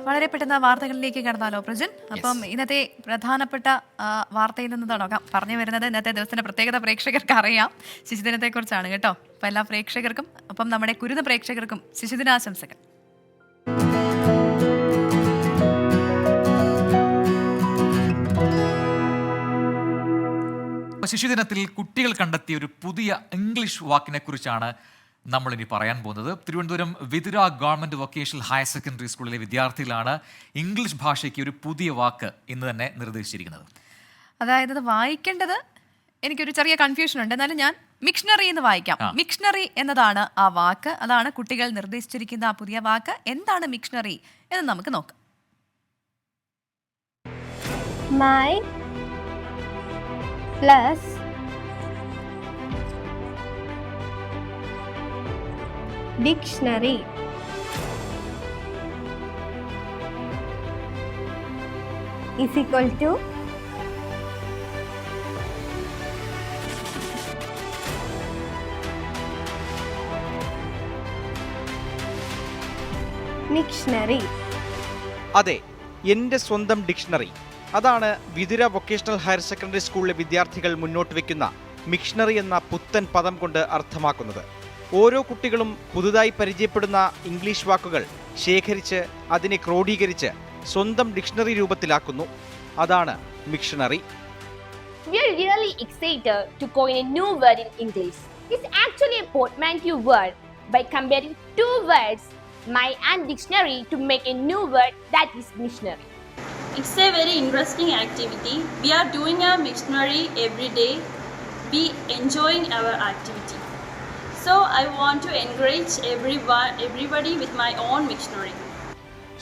വളരെ പെട്ടെന്ന് വാർത്തകളിലേക്ക് കടന്നാലോ പ്രജൻ? അപ്പം ഇന്നത്തെ പ്രധാനപ്പെട്ട വാർത്തയിൽ നിന്ന് തുടങ്ങാം. പറഞ്ഞു വരുന്നത് ഇന്നത്തെ ദിവസത്തിന്റെ പ്രത്യേകത പ്രേക്ഷകർക്ക് അറിയാം, ശിശുദിനത്തെ കുറിച്ചാണ് കേട്ടോ. അപ്പൊ എല്ലാ പ്രേക്ഷകർക്കും അപ്പം നമ്മുടെ കുരുന്ന് പ്രേക്ഷകർക്കും ശിശുദിനാശംസകൾ. ശിശുദിനത്തിൽ കുട്ടികൾ കണ്ടെത്തിയ ഒരു പുതിയ ഇംഗ്ലീഷ് വാക്കിനെ കുറിച്ചാണ് നമ്മളിനി പറയാൻ പോകുന്നത്. Thiruvananthapuram Vithura government vocational higher secondary സ്കൂളിലെ വിദ്യാർത്ഥികളാണ് ഇംഗ്ലീഷ് ഭാഷയ്ക്ക് ഒരു പുതിയ വാക്ക് ഇന്ന് തന്നെ നിർദ്ദേശിച്ചിരിക്കുന്നത്. അതായത് അത് വായിക്കേണ്ടത് എനിക്കൊരു ചെറിയ കൺഫ്യൂഷൻ ഉണ്ട്, എന്നാലും ഞാൻ മിക്ഷണറി എന്ന് വായിക്കാം. മിക്ഷണറി എന്നതാണ് ആ വാക്ക്. അതാണ് കുട്ടികൾ നിർദ്ദേശിച്ചിരിക്കുന്ന ആ പുതിയ വാക്ക്. എന്താണ് മിക്ഷണറി എന്ന് നമുക്ക് നോക്കാം. My plus dictionary is equal to dictionary. അതെ, എൻ്റെ സ്വന്തം ഡിക്ഷണറി. അതാണ് വിതുര വൊക്കേഷണൽ ഹയർ സെക്കൻഡറി സ്കൂളിലെ വിദ്യാർത്ഥികൾ മുന്നോട്ട് വയ്ക്കുന്ന മിക്ഷണറി എന്ന പുത്തൻ പദം കൊണ്ട് അർത്ഥമാക്കുന്നത്. ഓരോ കുട്ടികളും പുതുതായി പരിചയപ്പെടുന്ന ഇംഗ്ലീഷ് വാക്കുകൾ ശേഖരിച്ച് അതിനെ ക്രോഡീകരിച്ച് സ്വന്തം ഡിക്ഷണറി രൂപത്തിലാക്കുന്നു. അതാണ് മിക്ഷണറി. We are really excited to coin a new word in English. It's actually a portmanteau word by comparing two words, my and dictionary, to make a new word that is missionary. It's a very interesting activity. We are doing a Mictionary every day. We enjoying our activity. So I want to encourage everybody with my own Mictionary.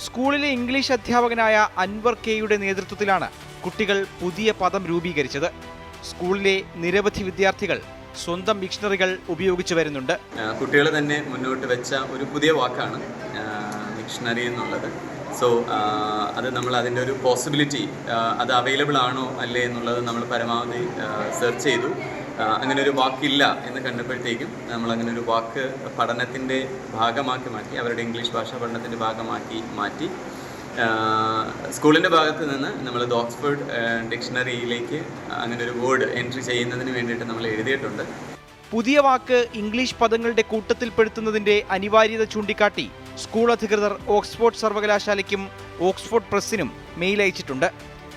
സ്കൂളിലെ English അധ്യാപകനായ അൻവർ കെയുടെ നേതൃത്വത്തിലാണ് കുട്ടികൾ പുതിയ പദം രൂപീകരിച്ചത്. സ്കൂളിലെ നിരവധി വിദ്യാർത്ഥികൾ സ്വന്തം ഡിക്ഷണറികൾ ഉപയോഗിച്ചു വരുന്നുണ്ട്. കുട്ടികൾ തന്നെ മുന്നോട്ട് വെച്ച ഒരു പുതിയ വാക്കാണ് ഡിക്ഷണറി എന്നുള്ളത്. സോ അത് നമ്മൾ അതിൻ്റെ ഒരു പോസിബിലിറ്റി അത് അവൈലബിൾ ആണോ അല്ലേ എന്നുള്ളത് നമ്മൾ പരമാവധി സെർച്ച് ചെയ്തു. അങ്ങനെ ഒരു വാക്കില്ല എന്ന് കണ്ടപ്പോഴത്തേക്കും നമ്മൾ അങ്ങനെ ഒരു വാക്ക് പഠനത്തിൻ്റെ ഭാഗമാക്കി മാറ്റി, അവരുടെ ഇംഗ്ലീഷ് ഭാഷാ പഠനത്തിൻ്റെ ഭാഗമാക്കി മാറ്റി. സ്കൂളിൻ്റെ ഭാഗത്ത് നിന്ന് നമ്മൾ ഓക്സ്ഫോർഡ് ഡിക്ഷണറിയിലേക്ക് അങ്ങനെ ഒരു വേർഡ് എൻട്രി ചെയ്യുന്നതിന് വേണ്ടിയിട്ട് നമ്മൾ എഴുതിയിട്ടുണ്ട്. പുതിയ വാക്ക് ഇംഗ്ലീഷ് പദങ്ങളുടെ കൂട്ടത്തിൽപ്പെടുത്തുന്നതിന്റെ അനിവാര്യത ചൂണ്ടിക്കാട്ടി സ്കൂൾ അധികൃതർ ഓക്സ്ഫോർഡ് സർവകലാശാലയ്ക്കും ഓക്സ്ഫോർഡ് പ്രസ്സിനും മെയിൽ അയച്ചിട്ടുണ്ട്.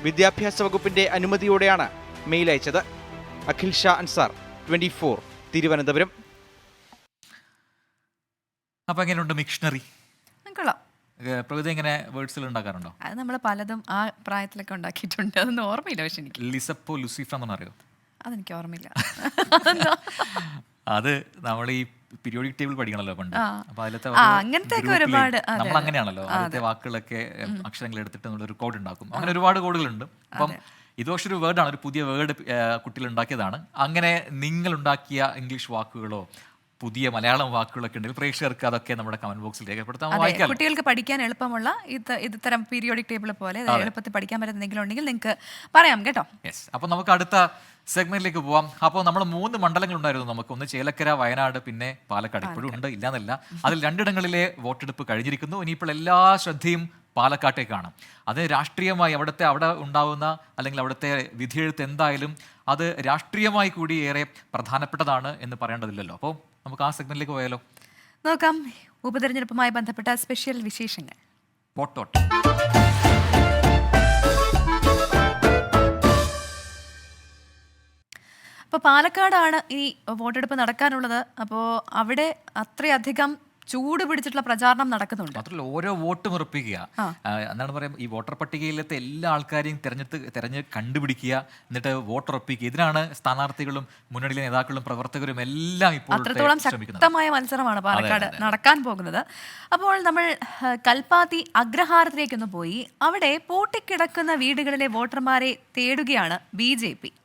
വിദ്യാഭ്യാസ വകുപ്പിന്റെ അനുമതിയോടെയാണ് മെയിൽ അയച്ചത്. അഖിൽ ഷാ അൻസാർ, 24, തിരുവനന്തപുരം. അപ്പൊ എങ്ങനെയുണ്ട് മിക്ഷണറി? കൊള്ളാം. പ്രകൃതി എങ്ങനെ വേർഡ്സിൽ ഉണ്ടാക്കാറുണ്ടോ? അത് നമ്മൾ പലതും ആ പ്രായത്തിലൊക്കെ ഉണ്ടാക്കിയിട്ടുണ്ട്. അതൊന്നും ഓർമ്മയില്ല. പക്ഷെ എനിക്ക് ലിസപ്പോ ലുസിഫ എന്നൊന്നും അറിയോ? അതെനിക്ക് ഓർമ്മയില്ല. അത് നമ്മൾ ഈ പീരിയോഡിക് ടേബിൾ പഠിക്കണല്ലോ പണ്ട്. അപ്പൊ അങ്ങനത്തെ ഒരുപാട് നമ്മൾ അങ്ങനെയാണല്ലോ ആദ്യത്തെ വാക്കുകളൊക്കെ അക്ഷരങ്ങൾ എടുത്തിട്ട് നമ്മളൊരു കോഡ് ഉണ്ടാക്കും. അങ്ങനെ ഒരുപാട് കോഡുകളുണ്ട്. അപ്പം ഇത് പക്ഷെ ഒരു വേർഡാണ്, ഒരു പുതിയ വേർഡ് കുട്ടികൾ ഉണ്ടാക്കിയതാണ്. അങ്ങനെ നിങ്ങൾ ഉണ്ടാക്കിയ ഇംഗ്ലീഷ് വാക്കുകളോ പുതിയ മലയാളം വാക്കുകളൊക്കെ ഉണ്ടെങ്കിൽ പ്രേക്ഷകർക്ക് അതൊക്കെ നമ്മുടെ കമന്റ് ബോക്സിൽ രേഖപ്പെടുത്താൻ വായിക്കാം. കുട്ടികൾക്ക് പഠിക്കാൻ എളുപ്പമുള്ള ഇത്തരം പീരിയോഡിക് ടേബിൾ പോലെ എളുപ്പത്തിൽ പഠിക്കാൻ പറ്റുന്ന എന്തെങ്കിലും ഉണ്ടെങ്കിൽ നിങ്ങൾക്ക് പറയാം കേട്ടോ. യെസ്, അപ്പോൾ നമുക്ക് അടുത്ത സെഗ്മെന്റിലേക്ക് പോവാം. അപ്പോൾ നമ്മൾ 3 മണ്ഡലങ്ങൾ ഉണ്ടായിരുന്നു നമുക്ക്. ഒന്ന് ചേലക്കര, വയനാട്, പിന്നെ പാലക്കാട്. ഇപ്പോഴും ഉണ്ട്, ഇല്ലാന്നല്ല. അതിൽ 2 ഇടങ്ങളിലെ വോട്ടെടുപ്പ് കഴിഞ്ഞിരിക്കുന്നു. ഇനിയിപ്പോൾ എല്ലാ ശ്രദ്ധയും പാലക്കാട്ടേക്കാണ്. അത് രാഷ്ട്രീയമായി അവിടെ ഉണ്ടാവുന്ന അല്ലെങ്കിൽ അവിടുത്തെ വിധിയെഴുത്ത് എന്തായാലും അത് രാഷ്ട്രീയമായി കൂടി ഏറെ പ്രധാനപ്പെട്ടതാണ് എന്ന് പറയേണ്ടതില്ലല്ലോ. അപ്പോൾ നമുക്ക് ആ സെഗ്മെന്റിലേക്ക് പോയാലോ? നോക്കാം. ഉപതെരഞ്ഞെടുപ്പുമായി ബന്ധപ്പെട്ട സ്പെഷ്യൽ വിശേഷങ്ങൾ. വോട്ടോട്ട്. അപ്പോൾ പാലക്കാടാണ് ഈ വോട്ടെടുപ്പ് നടക്കാനുള്ളത്. അപ്പോൾ അവിടെ അത്രയധികം ചൂട് പിടിച്ചിട്ടുള്ള പ്രചാരണം നടക്കുന്നുണ്ട്. മാത്രമല്ല ഓരോ വോട്ടും ഉറപ്പിക്കുക. എന്താണ് പറയുക, ഈ വോട്ടർ പട്ടികയിലത്തെ എല്ലാ ആൾക്കാരെയും തെരഞ്ഞ് കണ്ടുപിടിക്കുക, എന്നിട്ട് വോട്ടുറപ്പിക്കുക. ഇതിനാണ് സ്ഥാനാർത്ഥികളും മുന്നണിയിലെ നേതാക്കളും പ്രവർത്തകരും എല്ലാം ഇപ്പോൾ അത്രത്തോളം ശക്തമായ മത്സരമാണ് പാലക്കാട് നടക്കാൻ പോകുന്നത്. അപ്പോൾ നമ്മൾ കൽപ്പാത്തി അഗ്രഹാരത്തിലേക്കൊന്ന് പോയി. അവിടെ പൂട്ടിക്കിടക്കുന്ന വീടുകളിലെ വോട്ടർമാരെ തേടുകയാണ് BJP.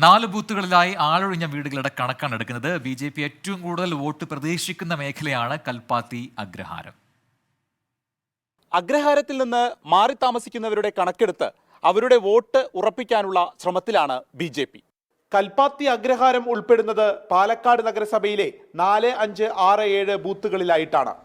4 ബൂത്തുകളിലായി ആളൊഴിഞ്ഞ വീടുകളുടെ കണക്കാണ് എടുക്കുന്നത്. BJP ഏറ്റവും കൂടുതൽ വോട്ട് പ്രതീക്ഷിക്കുന്ന മേഖലയാണ് കൽപ്പാത്തി അഗ്രഹാരം. അഗ്രഹാരത്തിൽ നിന്ന് മാറി താമസിക്കുന്നവരുടെ കണക്കെടുത്ത് അവരുടെ വോട്ട് ഉറപ്പിക്കാനുള്ള ശ്രമത്തിലാണ് BJP. കൽപ്പാത്തി അഗ്രഹാരം ഉൾപ്പെടുന്നത് പാലക്കാട് നഗരസഭയിലെ 4, 5, 6, 7 ബൂത്തുകളിലായിട്ടാണ്.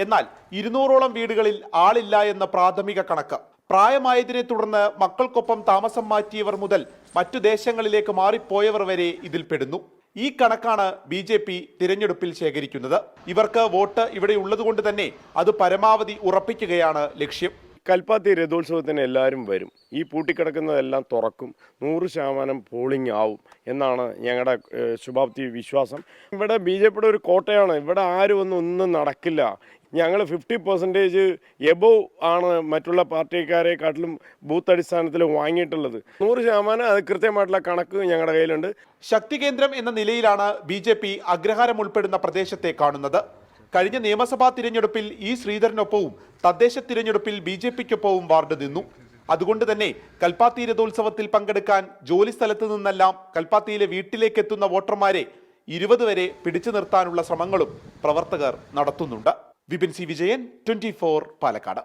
എന്നാൽ 200ഓളം വീടുകളിൽ ആളില്ല എന്ന പ്രാഥമിക കണക്ക്. പ്രായമായതിനെ തുടർന്ന് മക്കൾക്കൊപ്പം താമസം മാറ്റിയവർ മുതൽ മറ്റു ദേശങ്ങളിലേക്ക് മാറിപ്പോയവർ വരെ ഇതിൽ പെടുന്നു. ഈ കണക്കാണ് BJP തിരഞ്ഞെടുപ്പിൽ ശേഖരിക്കുന്നത്. ഇവർക്ക് വോട്ട് ഇവിടെ ഉള്ളതുകൊണ്ട് തന്നെ അത് പരമാവധി ഉറപ്പിക്കുകയാണ് ലക്ഷ്യം. കൽപ്പാത്തി രഥോത്സവത്തിന് എല്ലാവരും വരും. ഈ പൂട്ടിക്കിടക്കുന്നതെല്ലാം തുറക്കും. 100% പോളിംഗ് ആവും എന്നാണ് ഞങ്ങളുടെ ശുഭാപ്തി വിശ്വാസം. ഇവിടെ BJPയുടെ ഒരു കോട്ടയാണ്. ഇവിടെ ആരും ഒന്നും നടക്കില്ല. ഞങ്ങൾ 50% എബോവ് ആണ് മറ്റുള്ള പാർട്ടിക്കാരെക്കാട്ടിലും ബൂത്ത് അടിസ്ഥാനത്തിൽ വാങ്ങിയിട്ടുള്ളത്. 100% അത് കൃത്യമായിട്ടുള്ള കണക്ക് ഞങ്ങളുടെ കയ്യിലുണ്ട്. ശക്തി കേന്ദ്രം എന്ന നിലയിലാണ് BJP അഗ്രഹാരം ഉൾപ്പെടുന്ന പ്രദേശത്തെ കാണുന്നത്. കഴിഞ്ഞ നിയമസഭാ തിരഞ്ഞെടുപ്പിൽ ശ്രീധരനൊപ്പവും തദ്ദേശ തിരഞ്ഞെടുപ്പിൽ BJPക്കൊപ്പവും വാർഡ് നിന്നു. അതുകൊണ്ട് തന്നെ കൽപ്പാത്തി രഥോത്സവത്തിൽ പങ്കെടുക്കാൻ ജോലി സ്ഥലത്ത് നിന്നെല്ലാം കൽപ്പാത്തിയിലെ വീട്ടിലേക്ക് എത്തുന്ന വോട്ടർമാരെ 20 വരെ പിടിച്ചു നിർത്താനുള്ള ശ്രമങ്ങളും പ്രവർത്തകർ നടത്തുന്നുണ്ട്. വിപിൻ സി വിജയൻ, 24 പാലക്കാട്.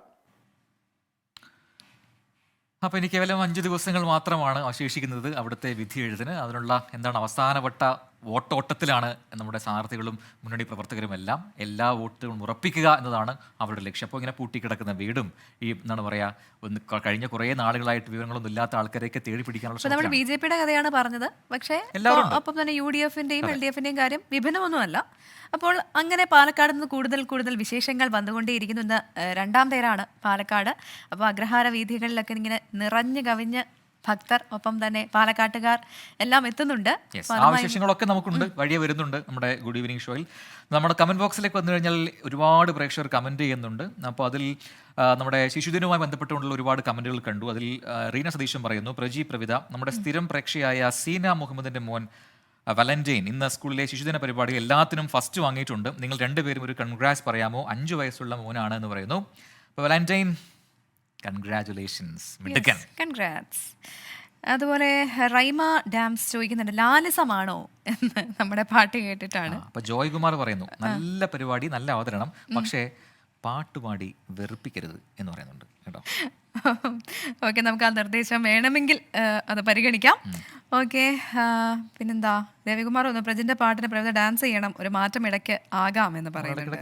അപ്പോൾ ഇനി കേവലം 5 ദിവസങ്ങൾ മാത്രമാണ് അവശേഷിക്കുന്നത് അവിടുത്തെ വിധി എഴുതിന്. അതിനുള്ള അവസാനവട്ട വോട്ടോട്ടത്തിലാണ് നമ്മുടെ സ്ഥാനാർത്ഥികളും മുന്നണി പ്രവർത്തകരും എല്ലാം. എല്ലാ വോട്ടുകളും ഉറപ്പിക്കുക എന്നതാണ് അവരുടെ ലക്ഷ്യം. അപ്പോൾ ഇങ്ങനെ പൂട്ടിക്കിടക്കുന്ന വീടും ഈ കഴിഞ്ഞ കുറേ നാളുകളായിട്ട് വിവരങ്ങളൊന്നും ഇല്ലാത്ത ആൾക്കാരെയൊക്കെ തേടി പിടിക്കാനുള്ള നമ്മൾ BJPയുടെ കഥയാണ് പറഞ്ഞത്. പക്ഷേ ഒപ്പം തന്നെ UDFന്റെയും LDFന്റെയും കാര്യം വിഭിന്നമൊന്നുമല്ല. അപ്പോൾ അങ്ങനെ പാലക്കാട് നിന്ന് കൂടുതൽ വിശേഷങ്ങൾ വന്നുകൊണ്ടേയിരിക്കുന്നു. ഇന്ന് 2ാം തേരാണ് പാലക്കാട്. അപ്പോൾ അഗ്രഹാര വീഥികളിലൊക്കെ ഇങ്ങനെ നിറഞ്ഞു കവിഞ്ഞ് ഭക്തർ, ഒപ്പം തന്നെ പാലക്കാട്ടുകാർ എല്ലാം എത്തുന്നുണ്ട്. ആ വിശേഷങ്ങളൊക്കെ നമുക്കുണ്ട്, വഴിയെ വരുന്നുണ്ട് നമ്മുടെ ഗുഡ് ഈവനിങ് ഷോയിൽ. നമ്മുടെ കമന്റ് ബോക്സിലേക്ക് വന്നു കഴിഞ്ഞാൽ ഒരുപാട് പ്രേക്ഷകർ കമന്റ് ചെയ്യുന്നുണ്ട്. അപ്പോൾ അതിൽ നമ്മുടെ ശിശുദിനവുമായി ബന്ധപ്പെട്ടുകൊണ്ടുള്ള ഒരുപാട് കമന്റുകൾ കണ്ടു. അതിൽ റീന സതീശൻ പറയുന്നു, പ്രജി പ്രവിത, നമ്മുടെ സ്ഥിരം പ്രേക്ഷയായ സീന മുഹമ്മദിന്റെ മോൻ വാലന്റൈൻ ഇന്ന് സ്കൂളിലെ ശിശുദിന പരിപാടി എല്ലാത്തിനും ഫസ്റ്റ് വാങ്ങിയിട്ടുണ്ട്. നിങ്ങൾ രണ്ടുപേരും ഒരു കൺഗ്രാറ്റ്സ് പറയാമോ? 5 വയസ്സുള്ള മോനാണ് എന്ന് പറയുന്നു. അപ്പോൾ വാലന്റൈൻ, കൺഗ്രാറ്റുലേഷൻസ്, മിടുക്കൻ. കൺഗ്രാറ്റ്സ്. അതുപോലെ റൈമ ഡാംസ് ചോദിക്കുന്നുണ്ട്, ലാലിസമാണോ എന്ന് നമ്മുടെ പാട്ട് കേട്ടിട്ടാണ്. അപ്പോൾ ജോയ് കുമാർ പറയുന്നു, നല്ല പരിപാടി, നല്ല അവതരണം, പക്ഷേ പാട്ടുപാടി വെറുപ്പിക്കരുത് എന്ന് പറയുന്നുണ്ട് കേട്ടോ. ഓക്കെ, നമുക്ക് ആ നിർദ്ദേശം വേണമെങ്കിൽ അത് പരിഗണിക്കാം. ഓക്കെ, പിന്നെന്താ, രവികുമാർ ഒന്ന് പ്രജിന്റെ പാട്ടിന് പ്രവിധ ഡാൻസ് ചെയ്യണം, ഒരു മാറ്റം ഇടയ്ക്ക് ആകാം എന്ന് പറയുന്നുണ്ട്.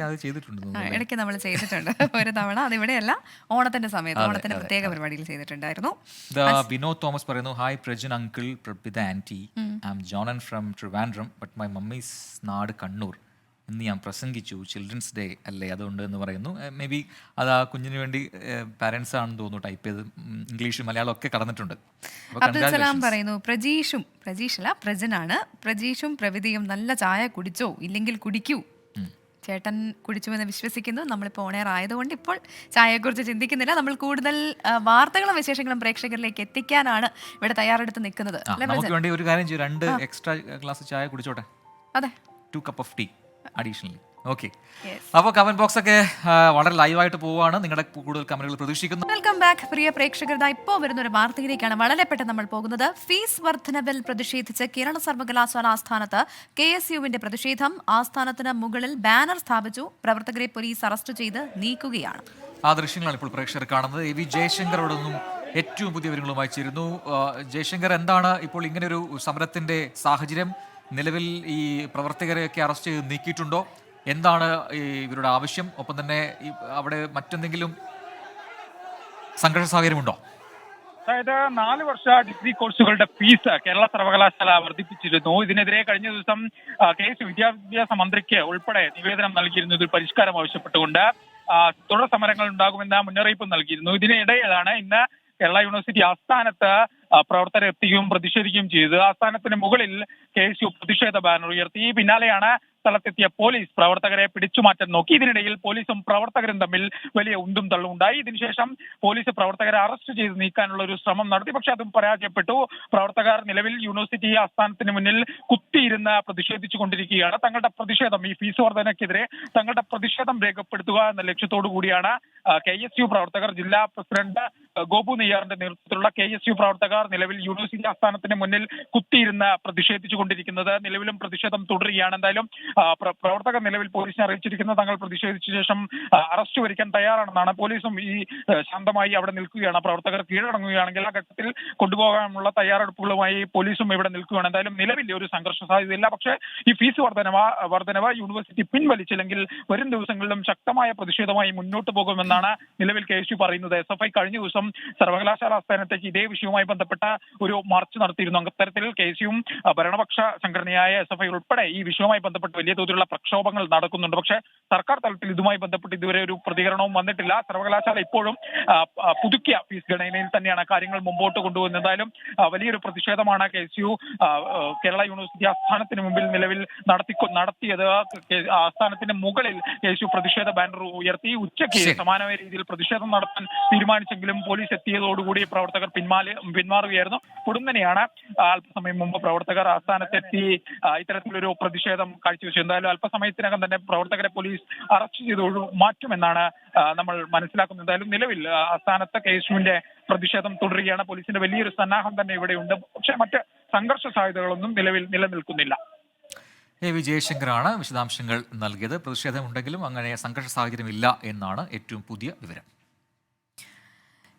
ഇടയ്ക്ക് നമ്മൾ ചെയ്തിട്ടുണ്ട് ഒരു തവണ, അതിവിടെയല്ല, ഓണത്തിന്റെ സമയത്ത്, ഓണത്തിന്റെ പ്രത്യേക പരിപാടിയിൽ ചെയ്തിട്ടുണ്ടായിരുന്നു. വിനോദ് തോമസ് പറയുന്നു, hi Prajin uncle, Prabhitha aunty, I am Jonan from Trivandrum, but my mummy's നാട് കണ്ണൂർ. ഇന്ന് ഞാൻ പ്രസംഗിച്ചു, ചിൽഡ്രൻസ് ഡേ അല്ലേ, അതുകൊണ്ട് എന്ന് പറയുന്നു. മേ ബി അത് ആ കുഞ്ഞിന് വേണ്ടി പാരൻസ് ആണെന്ന് തോന്നുന്നു ടൈപ്പ് ചെയ്ത്. ഇംഗ്ലീഷും മലയാളം ഒക്കെ കടന്നിട്ടുണ്ട്. അബ്ദുൽ സലാം പറയുന്നു, പ്രജിനാണ്, പ്രജീഷും പ്രവിധിയും നല്ല ചായ കുടിച്ചോ? ഇല്ലെങ്കിൽ കുടിക്കൂ. ചേട്ടൻ കുടിച്ചുവെന്ന് വിശ്വസിക്കുന്നു. നമ്മളിപ്പോൾ ഓണയർ ആയതുകൊണ്ട് ഇപ്പോൾ ചായയെക്കുറിച്ച് ചിന്തിക്കുന്നില്ല. നമ്മൾ കൂടുതൽ വാർത്തകളും വിശേഷങ്ങളും പ്രേക്ഷകരിലേക്ക് എത്തിക്കാനാണ് ഇവിടെ തയ്യാറെടുത്ത് നിൽക്കുന്നത്. നമുക്ക് വേണ്ടി ഒരു കാര്യം ചെയ്യും, 2 എക്സ്ട്രാ ഗ്ലാസ് ചായ കുടിച്ചോട്ടെ. അതെ, 2 cup of tea additionally. Okay, അപ്പോൾ കമന്റ് ബോക്സ് ഒക്കെ വളരെ ലൈവായിട്ട് പോവുകയാണ്. നിങ്ങളുടെ കൂടുതൽ കമന്റുകൾ പ്രതീക്ഷിക്കുന്നു. വെൽക്കം ബാക്ക് പ്രിയ പ്രേക്ഷകരുടെ. ഇപ്പോൾ വരുന്ന ഒരു വാർത്തയിലേക്കാണ് വളരെ പെട്ടെന്ന് നമ്മൾ പോകുന്നത്. ഫീസ് വർധനവിൽ പ്രതിഷേധിച്ച് കേരള സർവകലാശാല ആസ്ഥാനത്ത് KSUവിന്റെ പ്രതിഷേധം. ആസ്ഥാനത്തിന് മുകളിൽ ബാനർ സ്ഥാപിച്ചു. പ്രവർത്തകരെ പോലീസ് അറസ്റ്റ് ചെയ്ത് നീക്കുകയാണ്. ആ ദൃശ്യങ്ങളാണ് ഇപ്പോൾ പ്രേക്ഷകർ കാണുന്നത്. AV ജയശങ്കറോട് നിന്നും ഏറ്റവും പുതിയ വിവരങ്ങളുമായി ചേരുന്നു. ജയശങ്കർ, എന്താണ് ഇപ്പോൾ ഇങ്ങനെ ഒരു സമരത്തിന്റെ സാഹചര്യം? നിലവിൽ ഈ പ്രവർത്തകരെയൊക്കെ അറസ്റ്റ് ചെയ്ത് നീക്കിയിട്ടുണ്ടോ? എന്താണ് ഇവരുടെ ആവശ്യം? ഒപ്പം തന്നെ അവിടെ മറ്റെന്തെങ്കിലും സംഘർഷ സാഹചര്യമുണ്ടോ? അതായത് 4 വർഷ ഡിഗ്രി കോഴ്സുകളുടെ ഫീസ് കേരള സർവകലാശാല വർദ്ധിപ്പിച്ചിരുന്നു. ഇതിനെതിരെ കഴിഞ്ഞ ദിവസം KSU വിദ്യാഭ്യാസ മന്ത്രിക്ക് ഉൾപ്പെടെ നിവേദനം നൽകിയിരുന്നു. ഇതിൽ പരിഷ്കാരം ആവശ്യപ്പെട്ടുകൊണ്ട് തുടർ സമരങ്ങൾ ഉണ്ടാകുമെന്ന മുന്നറിയിപ്പ് നൽകിയിരുന്നു. ഇതിനിടയിലാണ് ഇന്ന് കേരള യൂണിവേഴ്സിറ്റി ആസ്ഥാനത്ത് പ്രവർത്തകർ എത്തുകയും പ്രതിഷേധിക്കുകയും ചെയ്തത്. ആസ്ഥാനത്തിന് മുകളിൽ KSU പ്രതിഷേധ ബാനർ ഉയർത്തി. പിന്നാലെയാണ് സ്ഥലത്തെത്തിയ പോലീസ് പ്രവർത്തകരെ പിടിച്ചുമാറ്റാൻ നോക്കി. ഇതിനിടയിൽ പോലീസും പ്രവർത്തകരും തമ്മിൽ വലിയ ഉന്തും തള്ളും ഉണ്ടായി. ഇതിനുശേഷം പോലീസ് പ്രവർത്തകരെ അറസ്റ്റ് ചെയ്ത് നീക്കാനുള്ള ഒരു ശ്രമം നടത്തി. പക്ഷെ അതും പരാജയപ്പെട്ടു. പ്രവർത്തകർ നിലവിൽ യൂണിവേഴ്സിറ്റി ആസ്ഥാനത്തിന് മുന്നിൽ കുത്തിയിരുന്ന് പ്രതിഷേധിച്ചു കൊണ്ടിരിക്കുകയാണ്. തങ്ങളുടെ പ്രതിഷേധം, ഈ ഫീസ് വർധനയ്ക്കെതിരെ തങ്ങളുടെ പ്രതിഷേധം രേഖപ്പെടുത്തുക എന്ന ലക്ഷ്യത്തോടു കൂടിയാണ് KSU പ്രവർത്തകർ ജില്ലാ പ്രസിഡന്റ് ഗോപു നെയ്യാറിന്റെ നേതൃത്വത്തിലുള്ള KSU പ്രവർത്തകർ നിലവിൽ യൂണിവേഴ്സിറ്റി ആസ്ഥാനത്തിന് മുന്നിൽ കുത്തിയിരുന്ന് പ്രതിഷേധിച്ചുകൊണ്ടിരിക്കുന്നത്. നിലവിലും പ്രതിഷേധം തുടരുകയാണ്. എന്തായാലും പ്രവർത്തകർ നിലവിൽ പോലീസിനെ അറിയിച്ചിരിക്കുന്നത് തങ്ങൾ പ്രതിഷേധിച്ച ശേഷം അറസ്റ്റ് വരിക്കാൻ തയ്യാറാണെന്നാണ്. പോലീസും ഈ ശാന്തമായി അവിടെ നിൽക്കുകയാണ്. പ്രവർത്തകർ കീഴടങ്ങുകയാണെങ്കിൽ ആ ഘട്ടത്തിൽ കൊണ്ടുപോകാനുള്ള തയ്യാറെടുപ്പുകളുമായി പോലീസും ഇവിടെ നിൽക്കുകയാണ്. എന്തായാലും നിലവിൽ ഒരു സംഘർഷ സാധ്യതയില്ല. പക്ഷേ ഈ ഫീസ് വർധനവ് യൂണിവേഴ്സിറ്റി പിൻവലിച്ചില്ലെങ്കിൽ വരും ദിവസങ്ങളിലും ശക്തമായ പ്രതിഷേധമായി മുന്നോട്ട് പോകുമെന്നാണ് നിലവിൽ KSU പറയുന്നത്. SFI കഴിഞ്ഞ ദിവസം സർവകലാശാല ആസ്ഥാനത്തേക്ക് ഇതേ വിഷയവുമായി ബന്ധപ്പെട്ട ഒരു മാർച്ച് നടത്തിയിരുന്നു. അത്തരത്തിൽ KSUവും ഭരണപക്ഷ സംഘടനയായ SFI ഉൾപ്പെടെ ഈ വിഷയവുമായി ബന്ധപ്പെട്ട് വലിയ തോതിലുള്ള പ്രക്ഷോഭങ്ങൾ നടക്കുന്നുണ്ട്. പക്ഷേ സർക്കാർ തലത്തിൽ ഇതുമായി ബന്ധപ്പെട്ട് ഇതുവരെ ഒരു പ്രതികരണവും വന്നിട്ടില്ല. സർവകലാശാല ഇപ്പോഴും പുതുക്കിയ ഫീസ് ഘടനയിൽ തന്നെയാണ് കാര്യങ്ങൾ മുമ്പോട്ട് കൊണ്ടുപോകുന്നത്. എന്തായാലും വലിയൊരു പ്രതിഷേധമാണ് KSU കേരള യൂണിവേഴ്സിറ്റി ആസ്ഥാനത്തിന് മുമ്പിൽ നിലവിൽ നടത്തിയത്. ആസ്ഥാനത്തിന്റെ മുകളിൽ KSU പ്രതിഷേധ ബാനർ ഉയർത്തി. ഉച്ചയ്ക്ക് സമാനമായ രീതിയിൽ പ്രതിഷേധം നടത്താൻ തീരുമാനിച്ചെങ്കിലും പോലീസ് എത്തിയതോടുകൂടി പ്രവർത്തകർ പിന്മാറുകയായിരുന്നു. ഉടനെയാണ് അല്പസമയം മുമ്പ് പ്രവർത്തകർ ആസ്ഥാനത്തെത്തി ഇത്തരത്തിലൊരു പ്രതിഷേധം കാഴ്ചവെച്ചത്. എന്തായാലും അല്പസമയത്തിനകം തന്നെ പ്രവർത്തകരെ പോലീസ് അറസ്റ്റ് ചെയ്ത് മാറ്റുമെന്നാണ് നമ്മൾ മനസ്സിലാക്കുന്നത്. എന്തായാലും നിലവിൽ ആസ്ഥാനത്ത് KSUവിന്റെ പ്രതിഷേധം തുടരുകയാണ്. പോലീസിന്റെ വലിയൊരു സന്നാഹം തന്നെ ഇവിടെയുണ്ട്. പക്ഷേ മറ്റ് സംഘർഷ സാധ്യതകളൊന്നും നിലവിൽ നിലനിൽക്കുന്നില്ല. AV ജയശങ്കറാണ് വിശദാംശങ്ങൾ നൽകിയത്. പ്രതിഷേധമുണ്ടെങ്കിലും അങ്ങനെ സംഘർഷ സാഹചര്യമില്ല എന്നാണ് ഏറ്റവും പുതിയ വിവരം.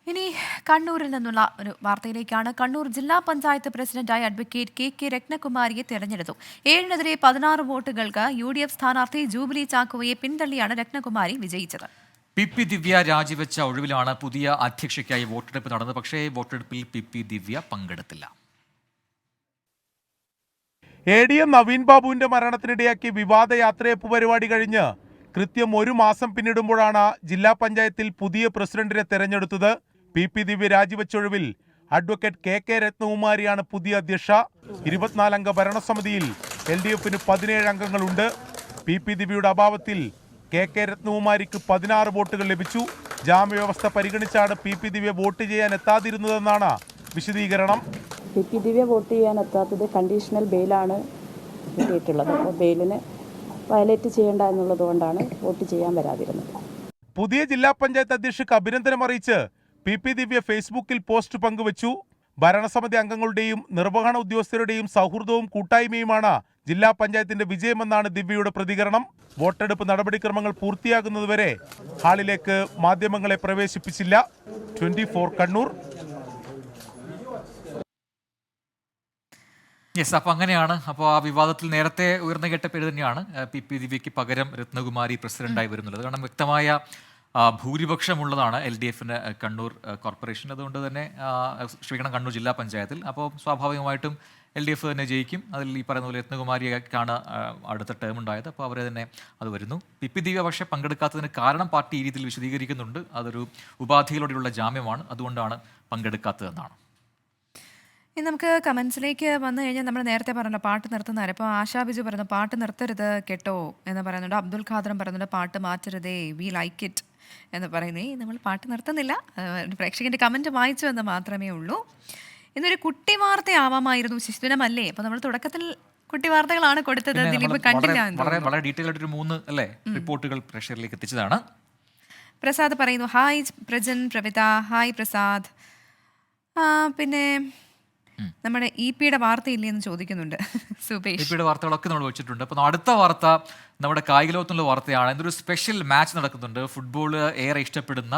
ഇനി കണ്ണൂരിൽ നിന്നുള്ള ഒരു വാർത്തയിലേക്കാണ്. കണ്ണൂർ ജില്ലാ പഞ്ചായത്ത് പ്രസിഡന്റായി അഡ്വക്കേറ്റ് KK രത്നകുമാരിയെ തെരഞ്ഞെടുത്തു. 7-നെതിരെ 16 വോട്ടുകൾക്ക് UDF സ്ഥാനാർത്ഥി ജൂബിലി ചാക്കോയെ പിന്തള്ളിയാണ് രത്നകുമാരി വിജയിച്ചത്. PP ദിവ്യ രാജിവെച്ച ഒഴിവിലാണ് പുതിയ അധ്യക്ഷയ്ക്കായി വോട്ടെടുപ്പ് നടന്നത്. പക്ഷേ വോട്ടെടുപ്പിൽ PP ദിവ്യ പങ്കെടുത്തില്ല. ADM നവീൻ ബാബുവിന്റെ മരണത്തിനിടയാക്കി വിവാദ യാത്രയപ്പ് പരിപാടി കഴിഞ്ഞ് കൃത്യം 1 മാസം പിന്നിടുമ്പോഴാണ് ജില്ലാ പഞ്ചായത്തിൽ പുതിയ പ്രസിഡന്റിനെ തെരഞ്ഞെടുത്തത്. PP ദിവ്യ രാജിവെച്ചൊഴിവിൽ അഡ്വക്കേറ്റ് KK രത്നകുമാരിയാണ് പുതിയ അധ്യക്ഷ. 24-അംഗ ഭരണസമിതിയിൽ LDFന് 17 അംഗങ്ങളുണ്ട്. PP ദിവ്യയുടെ അഭാവത്തിൽ KK രത്നകുമാരിക്ക് 16 വോട്ടുകൾ ലഭിച്ചു. ജാമ്യവ്യവസ്ഥ പരിഗണിച്ചാണ് PP ദിവ്യ വോട്ട് ചെയ്യാൻ എത്താതിരുന്നതെന്നാണ് വിശദീകരണം. PP ദിവ്യ വോട്ട് ചെയ്യാൻ എത്താത്തത് കണ്ടീഷണൽ ബെയിലാണ് കിട്ടിയിട്ടുള്ളത്. അപ്പോൾ ബെയിലിന് വയലേറ്റ് ചെയ്യേണ്ട എന്നുള്ളത് കൊണ്ടാണ് വോട്ട് ചെയ്യാൻ വരാതിരുന്നത്. പുതിയ ജില്ലാ പഞ്ചായത്ത് അധ്യക്ഷക്ക് അഭിനന്ദനം അറിയിച്ച് PP ദിവ്യ ഫേസ്ബുക്കിൽ പോസ്റ്റ് പങ്കുവച്ചു. ഭരണസമിതി അംഗങ്ങളുടെയും നിർവഹണ ഉദ്യോഗസ്ഥരുടെയും സൗഹൃദവും കൂട്ടായ്മയുമാണ് ജില്ലാ പഞ്ചായത്തിന്റെ വിജയമെന്നാണ് ദിവ്യയുടെ പ്രതികരണം. വോട്ടെടുപ്പ് നടപടിക്രമങ്ങൾ പൂർത്തിയാകുന്നതുവരെ ഹാളിലേക്ക് മാധ്യമങ്ങളെ പ്രവേശിപ്പിച്ചില്ല. 24 കണ്ണൂർ. അപ്പോൾ അങ്ങനെയാണ്. അപ്പോൾ ആ വിവാദത്തിൽ നേരത്തെ ഉയർന്നു കേട്ട പേര് തന്നെയാണ് PP ദിവ്യയ്ക്ക് പകരം രത്നകുമാരി പ്രസിഡന്റായി വരുന്നുള്ളത്. കാരണം വ്യക്തമായ ഭൂരിപക്ഷമുള്ളതാണ് LDFന് കണ്ണൂർ കോർപ്പറേഷൻ. അതുകൊണ്ട് തന്നെ കണ്ണൂർ ജില്ലാ പഞ്ചായത്തിൽ. അപ്പോൾ സ്വാഭാവികമായിട്ടും LDF തന്നെ ജയിക്കും. അതിൽ ഈ പറയുന്ന പോലെ രത്നകുമാരിക്കാണ് അടുത്ത ടേം ഉണ്ടായത്. അപ്പോൾ അവരെ തന്നെ അത് വരുന്നു. PP ദിവ്യ പക്ഷേ പങ്കെടുക്കാത്തതിന് കാരണം പാർട്ടി ഈ രീതിയിൽ വിശദീകരിക്കുന്നുണ്ട്. അതൊരു ഉപാധികളോടെയുള്ള ജാമ്യമാണ്, അതുകൊണ്ടാണ് പങ്കെടുക്കാത്തതെന്നാണ്. ഇനി നമുക്ക് കമൻസിലേക്ക് വന്നു കഴിഞ്ഞാൽ നമ്മൾ നേരത്തെ പറഞ്ഞല്ലോ പാട്ട് നിർത്തുന്നവരെ. ഇപ്പോൾ ആശാ ബിജു പറഞ്ഞു പാട്ട് നിർത്തരുത് കേട്ടോ എന്ന് പറയുന്നുണ്ട്. അബ്ദുൽ ഖാദറും പറയുന്നുണ്ട് പാട്ട് മാറ്റരുതേ, വി ലൈക്ക് ഇറ്റ് എന്ന് പറയുന്നേ. നമ്മൾ പാട്ട് നിർത്തുന്നില്ല, പ്രേക്ഷകൻ്റെ കമൻറ്റ് വായിച്ചു എന്ന് മാത്രമേ ഉള്ളൂ. ഇന്നൊരു കുട്ടി വാർത്തയാവാമായിരുന്നു, ശിശുദിനമല്ലേ? അപ്പോൾ നമ്മൾ തുടക്കത്തിൽ കുട്ടി വാർത്തകളാണ് കൊടുത്തത്. ദിലീപ് കണ്ടില്ല. വളരെ ഡീറ്റെയിൽ ആയിട്ടൊരു 3 റിപ്പോർട്ടുകൾ പ്രേക്ഷകരിലേക്ക് എത്തിച്ചതാണ്. പ്രസാദ് പറയുന്നു ഹായ് പ്രജൻ പ്രവിത, ഹായ് പ്രസാദ്. പിന്നെ നമ്മുടെ EP-യുടെ വാർത്തയില്ലേ എന്ന് ചോദിക്കുന്നുണ്ട് സുബേഷ്. EP-യുടെ വാർത്തകളൊക്കെ നമ്മൾ വെച്ചിട്ടുണ്ട്. അപ്പോൾ അടുത്ത വാർത്ത നമ്മുടെ കായിക ലോകത്തുള്ള വാർത്തയാണ്. എന്തൊരു സ്പെഷ്യൽ മാച്ച് നടക്കുന്നുണ്ട്. ഫുട്ബോൾ ഏറെ ഇഷ്ടപ്പെടുന്ന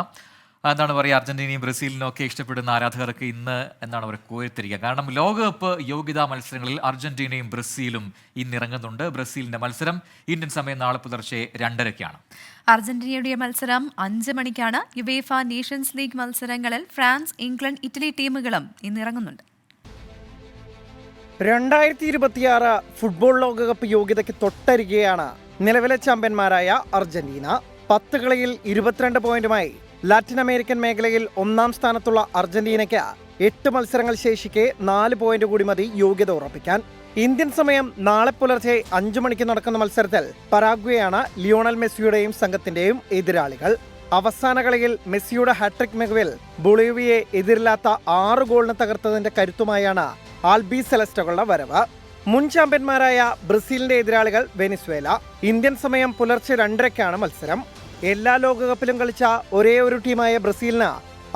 എന്താണ് പറയുക, അർജന്റീനയും ബ്രസീലിനും ഒക്കെ ഇഷ്ടപ്പെടുന്ന ആരാധകർക്ക് ഇന്ന് എന്താണ് പറയുക കോരിത്തിരിക്കുക. കാരണം ലോകകപ്പ് യോഗ്യതാ മത്സരങ്ങളിൽ അർജന്റീനയും ബ്രസീലും ഇന്നിറങ്ങുന്നുണ്ട്. ബ്രസീലിന്റെ മത്സരം ഇന്ത്യൻ സമയം നാളെ പുലർച്ചെ 2:30-ക്കാണ്. അർജന്റീനയുടെ മത്സരം 5 മണിക്കാണ്. യുവേഫ നേഷൻസ് ലീഗ് മത്സരങ്ങളിൽ ഫ്രാൻസ്, ഇംഗ്ലണ്ട്, ഇറ്റലി ടീമുകളും ഇന്നിറങ്ങുന്നുണ്ട്. 2026 ഫുട്ബോൾ ലോകകപ്പ് യോഗ്യതയ്ക്ക് തൊട്ടരികെയാണ് നിലവിലെ ചാമ്പ്യന്മാരായ അർജന്റീന. 10 കളിയിൽ 22 പോയിന്റുമായി ലാറ്റിൻ അമേരിക്കൻ മേഖലയിൽ 1-ാം സ്ഥാനത്തുള്ള അർജന്റീനയ്ക്ക് 8 മത്സരങ്ങൾ ശേഷിക്കെ 4 പോയിന്റ് കൂടി മതി യോഗ്യത ഉറപ്പിക്കാൻ. ഇന്ത്യൻ സമയം നാളെ പുലർച്ചെ 5 മണിക്ക് നടക്കുന്ന മത്സരത്തിൽ പരാഗ്വേയാണ് ലിയോണൽ മെസ്സിയുടെയും സംഘത്തിന്റെയും എതിരാളികൾ. അവസാന കളിയിൽ മെസ്സിയുടെ ഹാട്രിക് മികവിൽ ബൊളീവിയയെ എതിരില്ലാത്ത 6 ഗോളിന് തകർത്തതിന്റെ കരുത്തുമായാണ് ആൽബി സെലസ്റ്റകളുടെ വരവ്. മുൻ ചാമ്പ്യന്മാരായ ബ്രസീലിന്റെ എതിരാളികൾ വെനിസ്വേല. ഇന്ത്യൻ സമയം പുലർച്ചെ 2:30-ക്കാണ് മത്സരം. എല്ലാ ലോകകപ്പിലും കളിച്ച ഒരേ ഒരു ടീമായ ബ്രസീലിന്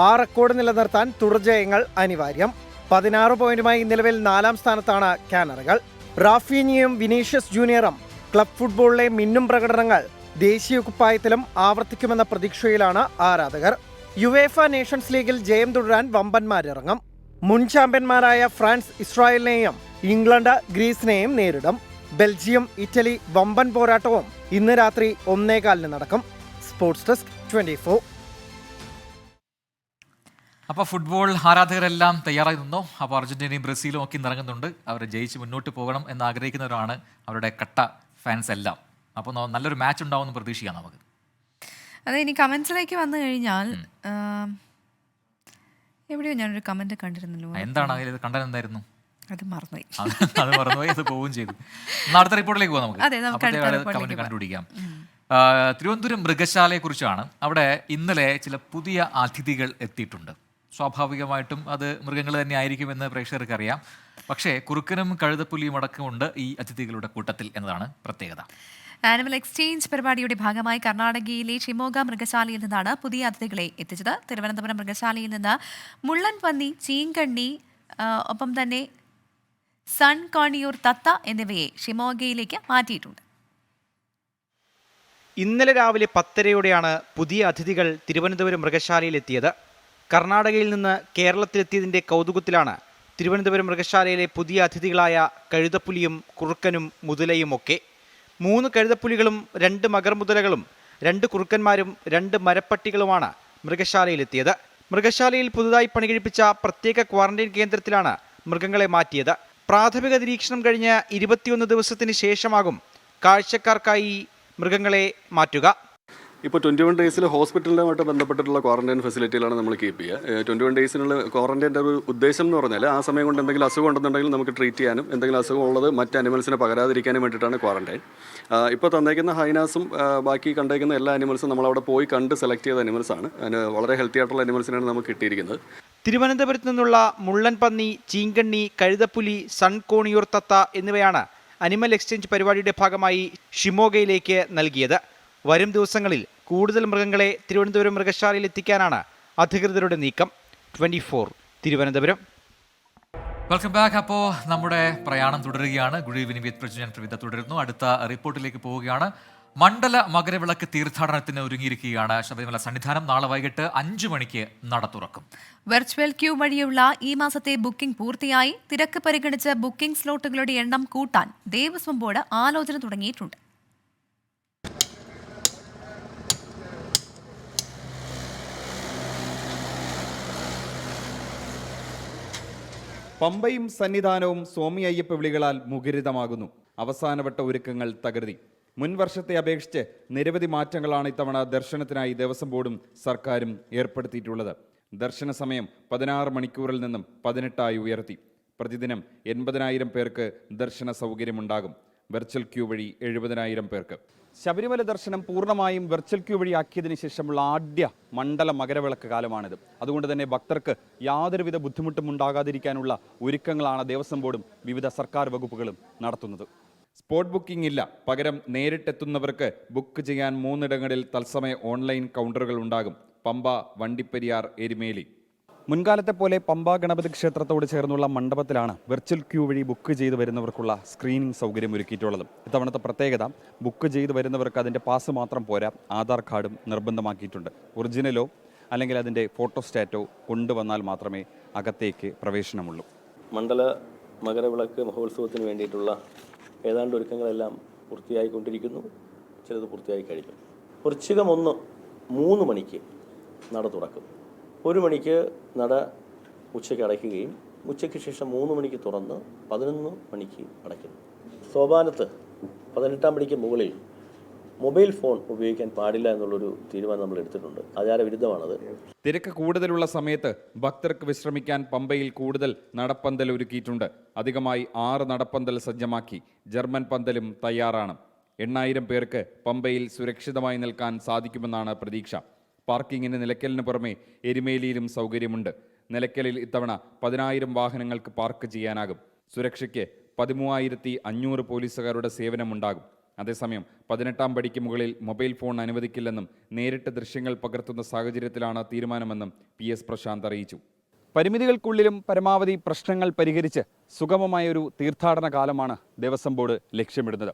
ആ റെക്കോർഡ് നിലനിർത്താൻ തുടർജയങ്ങൾ അനിവാര്യം. 16 പോയിന്റുമായി നിലവിൽ 4-ാം സ്ഥാനത്താണ് കാനറുകൾ. റാഫീനിയും വിനീഷ്യസ് ജൂനിയറും ക്ലബ് ഫുട്ബോളിലെ മിന്നും പ്രകടനങ്ങൾ ദേശീയ കുപ്പായത്തിലും ആവർത്തിക്കുമെന്ന പ്രതീക്ഷയിലാണ് ആരാധകർ. യുവേഫ നേഷൻസ് ലീഗിൽ ജയം തുടരാൻ വമ്പന്മാരിറങ്ങും. മുൻ ചാമ്പ്യന്മാരായ ഫ്രാൻസ് ഇസ്രായേലിനെയും ഇംഗ്ലണ്ട് ഗ്രീസിനെയും നേരിടും. ബെൽജിയം ഇറ്റലി വമ്പൻ പോരാട്ടവും ഇന്ന് രാത്രി 1:15 നടക്കും. Sports desk 24. അപ്പോൾ ഫുട്ബോൾ ആരാധകരെല്ലാം തയ്യാറായി നിന്നോ? അപ്പോൾ അർജന്റീനയും ബ്രസീലും ഒക്കെ ഇറങ്ങുന്നുണ്ട്. അവർ ജയിച്ച് മുന്നോട്ട് പോകണം എന്ന് ആഗ്രഹിക്കുന്നവരാണ് അവരുടെ കട്ട ഫാൻസ് എല്ലാം. അപ്പോൾ നല്ലൊരു മാച്ച് ഉണ്ടാവുമെന്ന് പ്രതീക്ഷിക്കാം നമുക്ക്. അതെ, ഇനി കമന്റ്സിലേക്ക് വന്നു കഴിഞ്ഞാൽ എവിടെയോ ഞാനൊരു കമന്റ് കണ്ടിരുന്നല്ലോ. എന്താണ് അതിൽ കണ്ടത്? എന്തായിരുന്നു? അത് മറന്നുപോയി. അത് മറന്നുപോയി, അത് പോവുകയും ചെയ്തു. അടുത്ത റിപ്പോർട്ടിലേക്ക് പോകാം നമുക്ക്. കമന്റ് കണ്ടുപിടിക്കാം. തിരുവനന്തപുരം മൃഗശാലയെ കുറിച്ചാണ്. അവിടെ ഇന്നലെ ചില പുതിയ അതിഥികൾ എത്തിയിട്ടുണ്ട്. സ്വാഭാവികമായിട്ടും അത് മൃഗങ്ങൾ തന്നെ ആയിരിക്കുമെന്ന് പ്രേക്ഷകർക്ക് അറിയാം. പക്ഷേ കുറുക്കനും കഴുതപ്പുലിയും അടക്കമുണ്ട് ഈ അതിഥികളുടെ കൂട്ടത്തിൽ എന്നതാണ് പ്രത്യേകത. ആനിമൽ എക്സ്ചേഞ്ച് പരിപാടിയുടെ ഭാഗമായി കർണാടകയിലെ ഷിമോഗ മൃഗശാലയിൽ നിന്നാണ് പുതിയ അതിഥികളെ എത്തിച്ചത്. തിരുവനന്തപുരം മൃഗശാലയിൽ നിന്ന് മുള്ളൻ പന്നി, ചീങ്കണ്ണി, ഒപ്പം തന്നെ സൺ കോണിയൂർ തത്ത എന്നിവയെ ഷിമോഗയിലേക്ക് മാറ്റിയിട്ടുണ്ട്. ഇന്നലെ രാവിലെ 10:30യോടെയാണ് പുതിയ അതിഥികൾ തിരുവനന്തപുരം മൃഗശാലയിലെത്തിയത്. കർണാടകയിൽ നിന്ന് കേരളത്തിലെത്തിയതിൻ്റെ കൗതുകത്തിലാണ് തിരുവനന്തപുരം മൃഗശാലയിലെ പുതിയ അതിഥികളായ കഴുതപ്പുലിയും കുറുക്കനും മുതലയുമൊക്കെ. 3 കഴുതപ്പുലികളും 2 മകർമുതലകളും 2 കുറുക്കന്മാരും 2 മരപ്പട്ടികളുമാണ് മൃഗശാലയിലെത്തിയത്. മൃഗശാലയിൽ പുതുതായി പണികഴിപ്പിച്ച പ്രത്യേക ക്വാറന്റൈൻ കേന്ദ്രത്തിലാണ് മൃഗങ്ങളെ മാറ്റിയത്. പ്രാഥമിക നിരീക്ഷണം കഴിഞ്ഞ് 21 ദിവസത്തിന് ശേഷമാകും കാഴ്ചക്കാർക്കായി മൃഗങ്ങളെ മാറ്റുക. ഇപ്പോൾ 21 ഡേയ്സിൽ ഹോസ്പിറ്റലുമായിട്ട് ബന്ധപ്പെട്ടിട്ടുള്ള ക്വാറന്റൈൻ ഫെസിലിറ്റിയിലാണ് നമ്മൾ കീപ്പ് ചെയ്യുക. 21 ഡേയ്സിനുള്ള ക്വാറന്റൈൻ്റെ ഒരു ഉദ്ദേശം എന്ന് പറഞ്ഞാൽ ആ സമയം കൊണ്ട് എന്തെങ്കിലും അസുഖം ഉണ്ടെന്നുണ്ടെങ്കിൽ നമുക്ക് ട്രീറ്റ് ചെയ്യാനും എന്തെങ്കിലും അസുഖം ഉള്ളത് മറ്റ് അനിമൽസിനെ പകരാതിരിക്കാനും വേണ്ടിയിട്ടാണ് ക്വാറന്റൈൻ. ഇപ്പോൾ തന്നേക്കുന്ന ഹൈനാസും ബാക്കി കണ്ടേക്കുന്ന എല്ലാ അനിമൽസും നമ്മളവിടെ പോയി കണ്ട് സെലക്ട് ചെയ്ത അനിമൽസാണ്. അതിന് വളരെ ഹെൽത്തി ആയിട്ടുള്ള അനിമൽസിനാണ് നമുക്ക് കിട്ടിയിരിക്കുന്നത്. തിരുവനന്തപുരത്ത് നിന്നുള്ള മുള്ളൻ പന്നി, ചീങ്കണ്ണി, കഴുതപ്പുലി, സൺ കോണിയൂർ തത്ത എന്നിവയാണ് അനിമൽ എക്സ്ചേഞ്ച് പരിപാടിയുടെ ഭാഗമായി ഷിമോഗയിലേക്ക് നൽകിയത്. വരും ദിവസങ്ങളിൽ കൂടുതൽ മൃഗങ്ങളെ തിരുവനന്തപുരം മൃഗശാലയിൽ എത്തിക്കാനാണ് അധികൃതരുടെ നീക്കം. 24 തിരുവനന്തപുരം. Welcome back. അപ്പോൾ നമ്മുടെ പ്രയാണം തുടരുകയാണ്. ഗുഡ് ഈവനിംഗ് വിത്ത് പ്രജൻ പ്രവിധ തുടരുന്നു. അടുത്ത റിപ്പോർട്ടിലേക്ക് പോവുകയാണ്. മണ്ഡല മകരവിളക്ക് തീർത്ഥാടനത്തിന് ഒരുങ്ങിയിരിക്കുകയാണ് ശബരിമല സന്നിധാനം. നാളെ വൈകിട്ട് 5 മണിക്ക് നട തുറക്കും. വെർച്വൽ ക്യൂ വഴിയുള്ള ഈ മാസത്തെ ബുക്കിംഗ് പൂർത്തിയായി. തിരക്ക് പരിഗണിച്ച് ബുക്കിംഗ് സ്ലോട്ടുകളുടെ എണ്ണം കൂട്ടാൻ ദേവസ്വം ബോർഡ് ആലോചന തുടങ്ങിയിട്ടുണ്ട്. പമ്പയും സന്നിധാനവും സ്വാമി അയ്യപ്പ വിളികളാൽ മുഖരിതമാകുന്നു. അവസാനവട്ട ഒരുക്കങ്ങൾ തകൃതി. മുൻ വർഷത്തെ അപേക്ഷിച്ച് നിരവധി മാറ്റങ്ങളാണ് ഇത്തവണ ദർശനത്തിനായി ദേവസ്വം ബോർഡും സർക്കാരും ഏർപ്പെടുത്തിയിട്ടുള്ളത്. ദർശന സമയം 16 മണിക്കൂറിൽ നിന്നും 18 ഉയർത്തി. പ്രതിദിനം 80,000 പേർക്ക് ദർശന സൗകര്യമുണ്ടാകും. വെർച്വൽ ക്യൂ വഴി 70,000 പേർക്ക്. ശബരിമല ദർശനം പൂർണ്ണമായും വെർച്വൽ ക്യൂ വഴിയാക്കിയതിനു ശേഷമുള്ള ആദ്യ മണ്ഡല മകരവിളക്ക് കാലമാണിത്. അതുകൊണ്ട് തന്നെ ഭക്തർക്ക് യാതൊരുവിധ ബുദ്ധിമുട്ടും ഉണ്ടാകാതിരിക്കാനുള്ള ഒരുക്കങ്ങളാണ് ദേവസ്വം ബോർഡും വിവിധ സർക്കാർ വകുപ്പുകളും നടത്തുന്നത്. സ്പോട്ട് ബുക്കിംഗ് ഇല്ല. പകരം നേരിട്ടെത്തുന്നവർക്ക് ബുക്ക് ചെയ്യാൻ 3 ഇടങ്ങളിൽ തത്സമയ ഓൺലൈൻ കൗണ്ടറുകൾ ഉണ്ടാകും. പമ്പ, വണ്ടിപ്പെരിയാർ, എരുമേലി. മുൻകാലത്തെ പോലെ പമ്പ ഗണപതി ക്ഷേത്രത്തോട് ചേർന്നുള്ള മണ്ഡപത്തിലാണ് വെർച്വൽ ക്യൂ വഴി ബുക്ക് ചെയ്ത് വരുന്നവർക്കുള്ള സ്ക്രീനിംഗ് സൗകര്യം ഒരുക്കിയിട്ടുള്ളത്. ഇത്തവണത്തെ പ്രത്യേകത, ബുക്ക് ചെയ്ത് വരുന്നവർക്ക് അതിൻ്റെ പാസ് മാത്രം പോരാ, ആധാർ കാർഡും നിർബന്ധമാക്കിയിട്ടുണ്ട്. ഒറിജിനലോ അല്ലെങ്കിൽ അതിൻ്റെ ഫോട്ടോസ്റ്റാറ്റോ കൊണ്ടുവന്നാൽ മാത്രമേ അകത്തേക്ക് പ്രവേശനമുള്ളൂ. മണ്ഡല മകരവിളക്ക് മഹോത്സവത്തിന് വേണ്ടിയിട്ടുള്ള ഏതാണ്ട് ഒരുക്കങ്ങളെല്ലാം പൂർത്തിയായിക്കൊണ്ടിരിക്കുന്നു. ചിലത് പൂർത്തിയായി കഴിഞ്ഞു. വൃശ്ചികം 1 3 മണിക്ക് നട തുറക്കും. 1 മണിക്ക് നട ഉച്ചയ്ക്ക് അടയ്ക്കുകയും ഉച്ചയ്ക്ക് ശേഷം 3 മണിക്ക് തുറന്ന് 11 മണിക്ക് അടയ്ക്കുന്നു. സോപാനത്ത് 18-ാം പടിക്ക് മുകളിൽ മൊബൈൽ ഫോൺ ഉപയോഗിക്കാൻ പാടില്ല എന്നുള്ളൊരു തീരുമാനം നമ്മൾ എടുത്തിട്ടുണ്ട്. ആചാരവിരുദ്ധമാണത്. തിരക്ക് കൂടുതലുള്ള സമയത്ത് ഭക്തർക്ക് വിശ്രമിക്കാൻ പമ്പയിൽ കൂടുതൽ നടപ്പന്തൽ ഒരുക്കിയിട്ടുണ്ട്. അധികമായി 6 നടപ്പന്തൽ സജ്ജമാക്കി. ജർമ്മൻ പന്തലും തയ്യാറാണ്. 8,000 പേർക്ക് പമ്പയിൽ സുരക്ഷിതമായി നിൽക്കാൻ സാധിക്കുമെന്നാണ് പ്രതീക്ഷ. പാർക്കിങ്ങിന് നിലയ്ക്കലിന് പുറമെ എരുമേലിയിലും സൗകര്യമുണ്ട്. നിലയ്ക്കലിൽ ഇത്തവണ 10,000 വാഹനങ്ങൾക്ക് പാർക്ക് ചെയ്യാനാകും. സുരക്ഷയ്ക്ക് 13,500 പോലീസുകാരുടെ സേവനമുണ്ടാകും. അതേസമയം 18ാം പടിക്ക് മുകളിൽ മൊബൈൽ ഫോൺ അനുവദിക്കില്ലെന്നും നേരിട്ട് ദൃശ്യങ്ങൾ പകർത്തുന്ന സാഹചര്യത്തിലാണ് തീരുമാനമെന്നും PS പ്രശാന്ത് അറിയിച്ചു. പരിമിതികൾക്കുള്ളിലും പരമാവധി പ്രശ്നങ്ങൾ പരിഹരിച്ച് സുഗമമായൊരു തീർത്ഥാടന കാലമാണ് ദേവസ്വം ബോർഡ് ലക്ഷ്യമിടുന്നത്.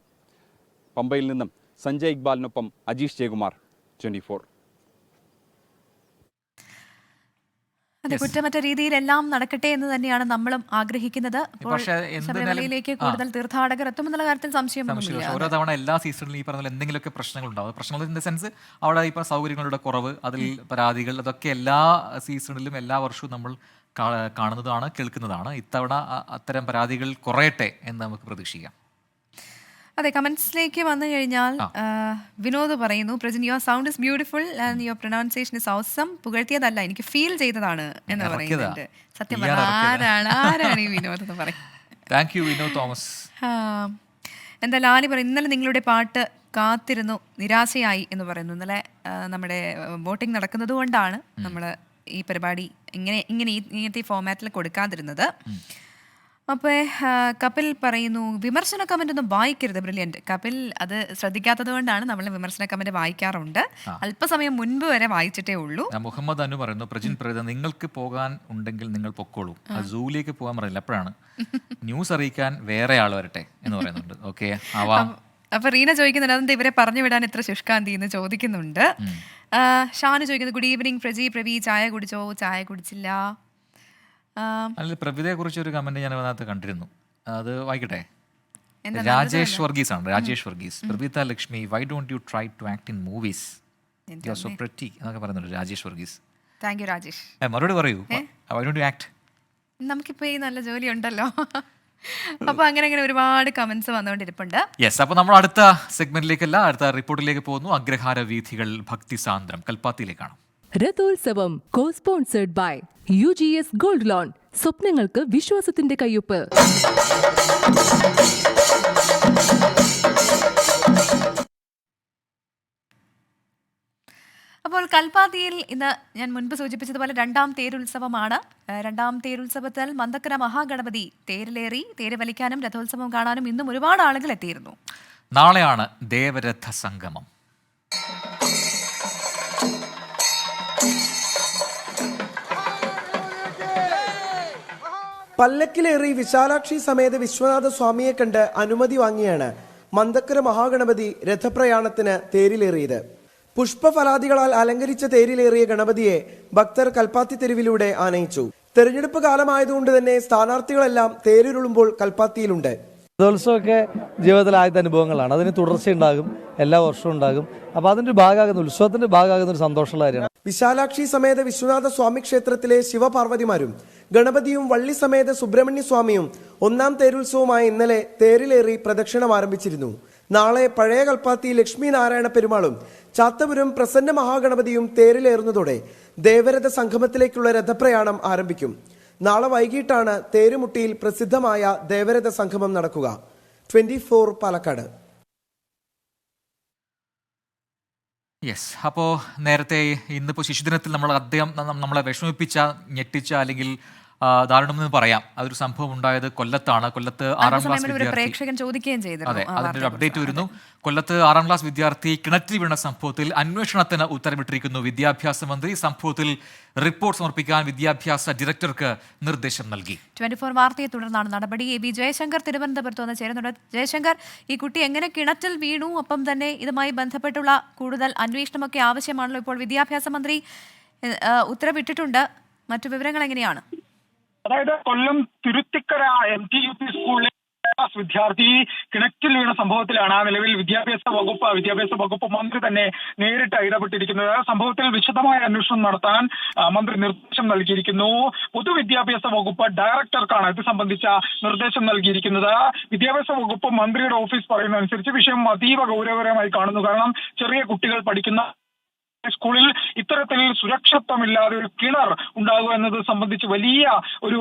പമ്പയിൽ നിന്നും സഞ്ജയ് ഇക്ബാലിനൊപ്പം അജീഷ് ജയകുമാർ, 24. അതെ, കുറ്റമറ്റ രീതിയിലെല്ലാം നടക്കട്ടെ എന്ന് തന്നെയാണ് നമ്മളും ആഗ്രഹിക്കുന്നത്. അപ്പോൾ ശബരിമലയിലേക്ക് കൂടുതൽ തീർത്ഥാടകർ എത്തുമെന്നുള്ള കാര്യത്തിൽ സംശയമൊന്നുമില്ല. ഓരോ തവണ എല്ലാ സീസണിലും ഈ പറഞ്ഞ എന്തെങ്കിലുമൊക്കെ പ്രശ്നങ്ങളുണ്ടാവും. പ്രശ്നങ്ങൾ ഇൻ ദ സെൻസ് അവിടെ ഇപ്പം സൗകര്യങ്ങളുടെ കുറവ്, അതിൽ പരാതികൾ, അതൊക്കെ എല്ലാ സീസണിലും എല്ലാ വർഷവും നമ്മൾ കാണുന്നതാണ്, കേൾക്കുന്നതാണ്. ഇത്തവണ അത്തരം പരാതികൾ കുറയട്ടെ എന്ന് നമുക്ക് പ്രതീക്ഷിക്കാം. അതെ, കമന്റ്സിലേക്ക് വന്നു കഴിഞ്ഞാൽ വിനോദ് പറയുന്നു, Prajin your sound is beautiful and your pronunciation is awesome. പുകഴ്ത്തിയതല്ല, എനിക്ക് ഫീൽ ചെയ്തതാണ് എന്ന് പറയുന്നുണ്ട്. സത്യം പറഞ്ഞാൽ ആരാണ് ഈ വിനോദ് എന്ന് പറയും. Thank you Vinod Thomas. എന്താ ലാലി പറയും, ഇന്നലെ നിങ്ങളുടെ പാട്ട് കാത്തിരുന്നു, നിരാശയായി എന്ന് പറയുന്നു. ഇന്നലെ നമ്മുടെ വോട്ടിംഗ് നടക്കുന്നത് കൊണ്ടാണ് നമ്മൾ ഈ പരിപാടി ഇങ്ങനത്തെ ഫോമാറ്റിൽ കൊടുക്കാതിരുന്നത്. അപ്പോൾ കപിൽ പറയുന്നു, വിമർശന കമൻ്റ് ഒന്നും വായിക്കരുത്. ബ്രില്യൻറ്റ് കപിൽ, അത് ശ്രദ്ധിക്കാത്തത് കൊണ്ടാണ് നമ്മൾ വിമർശന കമൻ്റ് വായിക്കാറുണ്ട്. അല്പസമയം മുൻപ് വരെ വായിച്ചിട്ടേ ഉള്ളൂ. മുഹമ്മദ് അനു പറയുന്നു, പ്രജിൻ പ്രേത നിങ്ങൾക്ക് പോകാൻ ഉണ്ടെങ്കിൽ നിങ്ങൾ പൊക്കോളൂ, സൂയിലേക്ക് പോകാൻ പറയില്ല, എപ്പോഴാണ് ന്യൂസ് അറിയിക്കാൻ വേറെ ആൾ വരട്ടെ എന്ന് പറയുന്നുണ്ട്. ഓക്കെ, ആവാം. അപ്പൊ റീന ചോദിക്കുന്നുണ്ട്, അതെന്താ ഇവരെ പറഞ്ഞു വിടാൻ എത്ര ശുഷ്കാന്തി എന്ന് ചോദിക്കുന്നുണ്ട്. ഷാനു ചോദിക്കുന്നത്, ഗുഡ് ഈവനിങ് പ്രവി, ചായ കുടിച്ചോ? ചായ കുടിച്ചില്ല. അല്ല, പ്രവിതയെ കുറിച്ച് ഒരു കമന്റ് ഞാൻ അതിനകത്ത് കണ്ടിരുന്നു, അത് വായിക്കട്ടെ. രാജേഷ് വർഗീസ് ആണ്. Rajesh Varghese, Pravitha Lakshmi, why don't you try to act in movies, you are so pretty എന്നൊക്കെ പറയുന്നുണ്ട് രാജേഷ് വർഗീസ്. Thank you Rajesh. മറുപടി പറയൂ, വൈ ഡോണ്ട് യു ആക്ട്? നമുക്കിപ്പോ ഈ നല്ല ജോലി ഉണ്ടല്ലോ. അപ്പൊ അങ്ങനെ ഒരുപാട് കമന്റ്സ് വന്നുകൊണ്ടിരിപ്പുണ്ട്. യെസ്, അപ്പൊ നമ്മൾ അടുത്ത സെഗ്മെന്റിലേക്കല്ല, അടുത്ത റിപ്പോർട്ടിലേക്ക് പോകുന്നു. അഗ്രഹാര വീഥികൾ ഭക്തിസാന്ദ്രം കൽപ്പാത്തിയിലേക്കാണ്. രഥോത്സവം co sponsored by UGS gold loan. സ്വപ്നങ്ങൾക്ക് വിശ്വാസത്തിന്റെ കയ്യൊപ്പ്. അപ്പോൾ കൽപ്പാത്തിയിൽ ഇന്ന് ഞാൻ മുൻപ് സൂചിപ്പിച്ചതുപോലെ 2ാം തേരുത്സവമാണ്. 2ാം തേരുത്സവത്തിൽ മന്ദക്കര മഹാഗണപതി തേരിലേറി. തേര് വലിക്കാനും രഥോത്സവം കാണാനും ഇന്നും ഒരുപാട് ആളുകൾ എത്തിയിരുന്നു. നാളെയാണ് ദേവരഥ സംഗമം. പല്ലക്കിലേറി വിശാലാക്ഷി സമേത വിശ്വനാഥ സ്വാമിയെ കണ്ട് അനുമതി വാങ്ങിയാണ് മന്ദക്കര മഹാഗണപതി രഥപ്രയാണത്തിന് തേരിലേറിയത്. പുഷ്പഫലാദികളാൽ അലങ്കരിച്ച തേരിലേറിയ ഗണപതിയെ ഭക്തർ കൽപ്പാത്തി തെരുവിലൂടെ ആനയിച്ചു. തെരഞ്ഞെടുപ്പ് കാലമായതുകൊണ്ട് തന്നെ സ്ഥാനാർത്ഥികളെല്ലാം തേരിലുള്ളുമ്പോൾ കൽപ്പാത്തിയിലുണ്ട്. രഥോത്സവമൊക്കെ ജീവിതത്തിലെ ആദ്യത്തെ അനുഭവങ്ങളാണ്. അതിന് തുടർച്ചയുണ്ടാകും, എല്ലാ വർഷവും ഉണ്ടാകും. അപ്പോൾ അതിൻ്റെ ഭാഗമാകുന്ന ഉത്സവത്തിന്റെ ഭാഗമാകുന്ന ഒരു സന്തോഷമുള്ള കാര്യമാണ്. വിശാലാക്ഷി സമേത വിശ്വനാഥ സ്വാമി ക്ഷേത്രത്തിലെ ശിവപാർവതിമാരും ഗണപതിയും വള്ളി സമേത സുബ്രഹ്മണ്യ സ്വാമിയും 1ാം തേരുത്സവമായി ഇന്നലെ തേരിലേറി പ്രദക്ഷിണം ആരംഭിച്ചിരുന്നു. നാളെ പഴയ കൽപ്പാത്തി ലക്ഷ്മി നാരായണ പെരുമാളും ചാത്തപുരം പ്രസന്ന മഹാഗണപതിയും തേരിലേറുന്നതോടെ ദേവരഥ സംഗമത്തിലേക്കുള്ള രഥപ്രയാണം ആരംഭിക്കും. നാളെ വൈകിട്ടാണ് തേരുമുട്ടിയിൽ പ്രസിദ്ധമായ ദേവരഥ സംഗമം നടക്കുക. 24 പാലക്കാട്. യെസ്, അപ്പോൾ നേരത്തെ ഇന്നിപ്പോൾ ശിശുദിനത്തിൽ നമ്മളെ വിഷമിപ്പിച്ച, ഞെട്ടിച്ച, അല്ലെങ്കിൽ ദാരുണമെന്ന് പറയാം, അതൊരു സംഭവം ഉണ്ടായത് കൊല്ലത്താണ്. കൊല്ലത്ത് 6ാം ക്ലാസ് വിദ്യാർത്ഥി, അതെ, അതിന്റെ ഒരു അപ്ഡേറ്റ് വരുന്നു. കൊല്ലത്ത് 6ാം ക്ലാസ് വിദ്യാർത്ഥി കിണറ്റിൽ വീണ സംഭവത്തിൽ അന്വേഷണത്തിന് ഉത്തരവിട്ടിരിക്കുന്നു വിദ്യാഭ്യാസ മന്ത്രി. സംഭവത്തിൽ റിപ്പോർട്ട് സമർപ്പിക്കാൻ വിദ്യാഭ്യാസ ഡയറക്ടർക്ക് നിർദ്ദേശം നൽകി. 24 വാർത്തയെ തുടർന്നാണ് നടപടി. AB ജയശങ്കർ തിരുവനന്തപുരത്ത് വന്ന് ചേരുന്നുണ്ട്. ജയശങ്കർ, ഈ കുട്ടി എങ്ങനെ കിണറ്റിൽ വീണു, ഒപ്പം തന്നെ ഇതുമായി ബന്ധപ്പെട്ടുള്ള കൂടുതൽ അന്വേഷണമൊക്കെ ആവശ്യമാണല്ലോ. ഇപ്പോൾ വിദ്യാഭ്യാസ മന്ത്രി ഉത്തരവിട്ടിട്ടുണ്ട്. മറ്റു വിവരങ്ങൾ എങ്ങനെയാണ്? അതായത് കൊല്ലം തുരുത്തിക്കര MTUP സ്കൂളിലെ വിദ്യാർത്ഥി കിണറ്റിൽ വീണ സംഭവത്തിലാണ് നിലവിൽ വിദ്യാഭ്യാസ വകുപ്പ് മന്ത്രി തന്നെ നേരിട്ട് ഇടപെട്ടിരിക്കുന്നത്. സംഭവത്തിൽ വിശദമായ അന്വേഷണം നടത്താൻ മന്ത്രി നിർദ്ദേശം നൽകിയിരിക്കുന്നു. പൊതുവിദ്യാഭ്യാസ വകുപ്പ് ഡയറക്ടർക്കാണ് ഇത് സംബന്ധിച്ച നിർദ്ദേശം നൽകിയിരിക്കുന്നത്. വിദ്യാഭ്യാസ വകുപ്പ് മന്ത്രിയുടെ ഓഫീസ് പറയുന്ന അനുസരിച്ച് വിഷയം അതീവ ഗൗരവകരമായി കാണുന്നു. കാരണം ചെറിയ കുട്ടികൾ പഠിക്കുന്ന സ്കൂളിൽ ഇത്തരത്തിൽ സുരക്ഷിതത്വമില്ലാതെ ഒരു കിണർ ഉണ്ടാകുക എന്നത് സംബന്ധിച്ച് വലിയ ഒരു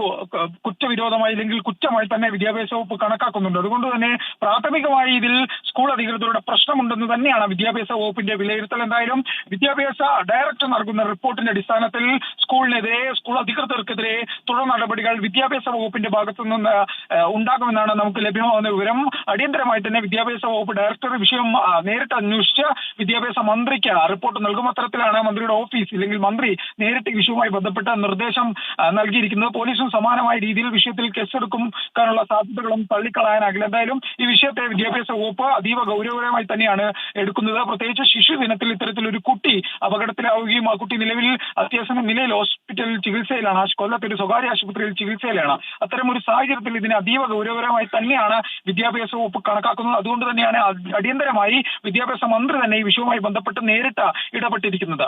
കുറ്റവിരോധമായി അല്ലെങ്കിൽ കുറ്റമായി തന്നെ വിദ്യാഭ്യാസ വകുപ്പ് കണക്കാക്കുന്നുണ്ട്. അതുകൊണ്ട് തന്നെ പ്രാഥമികമായി ഇതിൽ സ്കൂൾ അധികൃതരുടെ പ്രശ്നമുണ്ടെന്ന് തന്നെയാണ് വിദ്യാഭ്യാസ വകുപ്പിന്റെ വിലയിരുത്തൽ. എന്തായാലും വിദ്യാഭ്യാസ ഡയറക്ടർ നൽകുന്ന റിപ്പോർട്ടിന്റെ അടിസ്ഥാനത്തിൽ സ്കൂളിനെതിരെ, സ്കൂൾ അധികൃതർക്കെതിരെ തുടർ നടപടികൾ വിദ്യാഭ്യാസ വകുപ്പിന്റെ ഭാഗത്തു നിന്ന് ഉണ്ടാകുമെന്നാണ് നമുക്ക് ലഭ്യമാകുന്ന വിവരം. അടിയന്തരമായി തന്നെ വിദ്യാഭ്യാസ വകുപ്പ് ഡയറക്ടർ വിഷയം നേരിട്ട് അന്വേഷിച്ച് വിദ്യാഭ്യാസ മന്ത്രിക്ക് റിപ്പോർട്ട് നൽകും. അത്തരത്തിലാണ് മന്ത്രിയുടെ ഓഫീസ് അല്ലെങ്കിൽ മന്ത്രി നേരിട്ട് വിഷയവുമായി ബന്ധപ്പെട്ട നിർദ്ദേശം നൽകിയിരിക്കുന്നത്. പോലീസും സമാനമായ രീതിയിൽ വിഷയത്തിൽ കേസെടുക്കാനുള്ള സാധ്യതകളും തള്ളിക്കളയാനാകില്ല. എന്തായാലും ഈ വിഷയത്തെ വിദ്യാഭ്യാസ വകുപ്പ് അതീവ ഗൗരവകരമായി തന്നെയാണ് എടുക്കുന്നത്. പ്രത്യേകിച്ച് ശിശുദിനത്തിൽ ഇത്തരത്തിലൊരു കുട്ടി അപകടത്തിലാവുകയും ആ കുട്ടി നിലവിൽ അത്യാവശ്യം നിലയിൽ ഹോസ്പിറ്റലിൽ ചികിത്സയിലാണ്, കൊല്ലത്തെ ഒരു സ്വകാര്യ ആശുപത്രിയിൽ ചികിത്സയിലാണ്. അത്തരമൊരു സാഹചര്യത്തിൽ ഇതിനെ അതീവ ഗൗരവകരമായി തന്നെയാണ് വിദ്യാഭ്യാസ വകുപ്പ് കണക്കാക്കുന്നത്. അതുകൊണ്ട് തന്നെയാണ് അടിയന്തരമായി വിദ്യാഭ്യാസ മന്ത്രി തന്നെ ഈ വിഷയവുമായി ബന്ധപ്പെട്ട് നേരിട്ട് ഇടപെട്ടിരിക്കുന്നത്.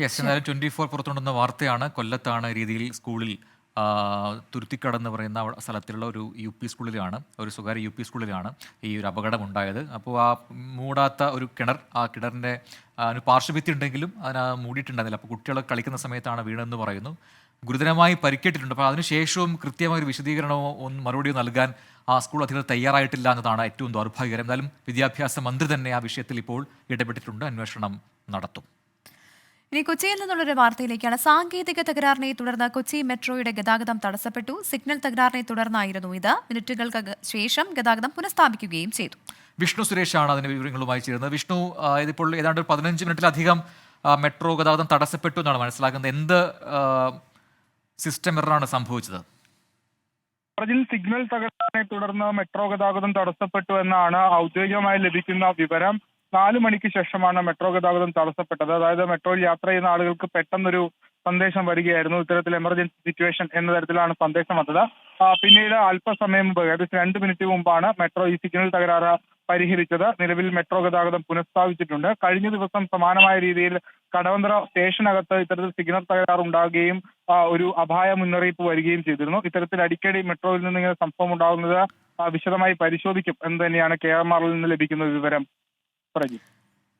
യെസ്, എന്നാലും 24 പുറത്തുകൊണ്ടുവന്ന വാർത്തയാണ്. കൊല്ലത്താണ് രീതിയിൽ സ്കൂളിൽ തുരുത്തിക്കട എന്ന് പറയുന്ന സ്ഥലത്തുള്ള ഒരു UP സ്കൂളിലാണ്, ഒരു സ്വകാര്യ UP സ്കൂളിലാണ് ഈ ഒരു അപകടം ഉണ്ടായത്. അപ്പോൾ ആ മൂടാത്ത ഒരു കിണർ, ആ കിണറിൻ്റെ പാർശ്വഭിത്തി ഉണ്ടെങ്കിലും അതിന് മൂടിയിട്ടുണ്ടായിരുന്നില്ല. അപ്പോൾ കുട്ടികൾ കളിക്കുന്ന സമയത്താണ് വീണെന്ന് പറയുന്നു. ഗുരുതരമായി പരിക്കേറ്റിട്ടുണ്ട്. അപ്പോൾ അതിനുശേഷവും കൃത്യമായ ഒരു വിശദീകരണമോ മറുപടിയോ നൽകാൻ ആ സ്കൂൾ അധികൃതർ തയ്യാറായിട്ടില്ല എന്നതാണ് ഏറ്റവും ദൗർഭാഗ്യകരം. എന്തായാലും വിദ്യാഭ്യാസ മന്ത്രി തന്നെ ആ വിഷയത്തിൽ ഇപ്പോൾ ഇടപെട്ടിട്ടുണ്ട്, അന്വേഷണം നടത്തും. ഇനി കൊച്ചിയിൽ നിന്നുള്ളൊരു വാർത്തയിലേക്കാണ്. സാങ്കേതിക തകരാറിനെ തുടർന്ന് കൊച്ചി മെട്രോയുടെ ഗതാഗതം തടസ്സപ്പെട്ടു. സിഗ്നൽ തകരാറിനെ തുടർന്നായിരുന്നു ഇത്. മിനിറ്റുകൾക്ക് ശേഷം ഗതാഗതം പുനഃസ്ഥാപിക്കുകയും ചെയ്തു. വിഷ്ണു സുരേഷാണ് അതിന്റെ വിവരങ്ങളുമായി ചേരുന്നത്. വിഷ്ണു, ഇതിപ്പോൾ ഏതാണ്ട് 15 മിനിറ്റിലധികം മെട്രോ ഗതാഗതം തടസ്സപ്പെട്ടു എന്നാണ് മനസ്സിലാക്കുന്നത്. എന്ത് സിസ്റ്റം എററാണ് സംഭവിച്ചത്? സിഗ്നൽ തകരാറിനെ തുടർന്ന് മെട്രോ ഗതാഗതം തടസ്സപ്പെട്ടു എന്നാണ് ഔദ്യോഗികമായി ലഭിക്കുന്ന വിവരം. 4 മണിക്ക് ശേഷമാണ് മെട്രോ ഗതാഗതം തടസ്സപ്പെട്ടത്. അതായത് മെട്രോയിൽ യാത്ര ചെയ്യുന്ന ആളുകൾക്ക് പെട്ടെന്നൊരു സന്ദേശം വരികയായിരുന്നു. ഇത്തരത്തിൽ എമർജൻസി സിറ്റുവേഷൻ എന്ന തരത്തിലാണ് സന്ദേശം വന്നത്. പിന്നീട് അല്പസമയം മുമ്പ്, ഏകദേശം 2 മിനിറ്റ് മുമ്പാണ് മെട്രോ ഈ സിഗ്നൽ തകരാറ് പരിഹരിച്ചത്. നിലവിൽ മെട്രോ ഗതാഗതം പുനഃസ്ഥാപിച്ചിട്ടുണ്ട്. കഴിഞ്ഞ ദിവസം സമാനമായ രീതിയിൽ കടവന്ത്ര സ്റ്റേഷനകത്ത് ഇത്തരത്തിൽ സിഗ്നൽ തകരാർ ഉണ്ടാകുകയും ഒരു അപായ മുന്നറിയിപ്പ് വരികയും ചെയ്തിരുന്നു. ഇത്തരത്തിൽ അടിക്കടി മെട്രോയിൽ നിന്ന് ഇങ്ങനെ സംഭവം ഉണ്ടാകുന്നത് വിശദമായി പരിശോധിക്കും എന്ന് തന്നെയാണ് KMRൽ നിന്ന് ലഭിക്കുന്ന വിവരം.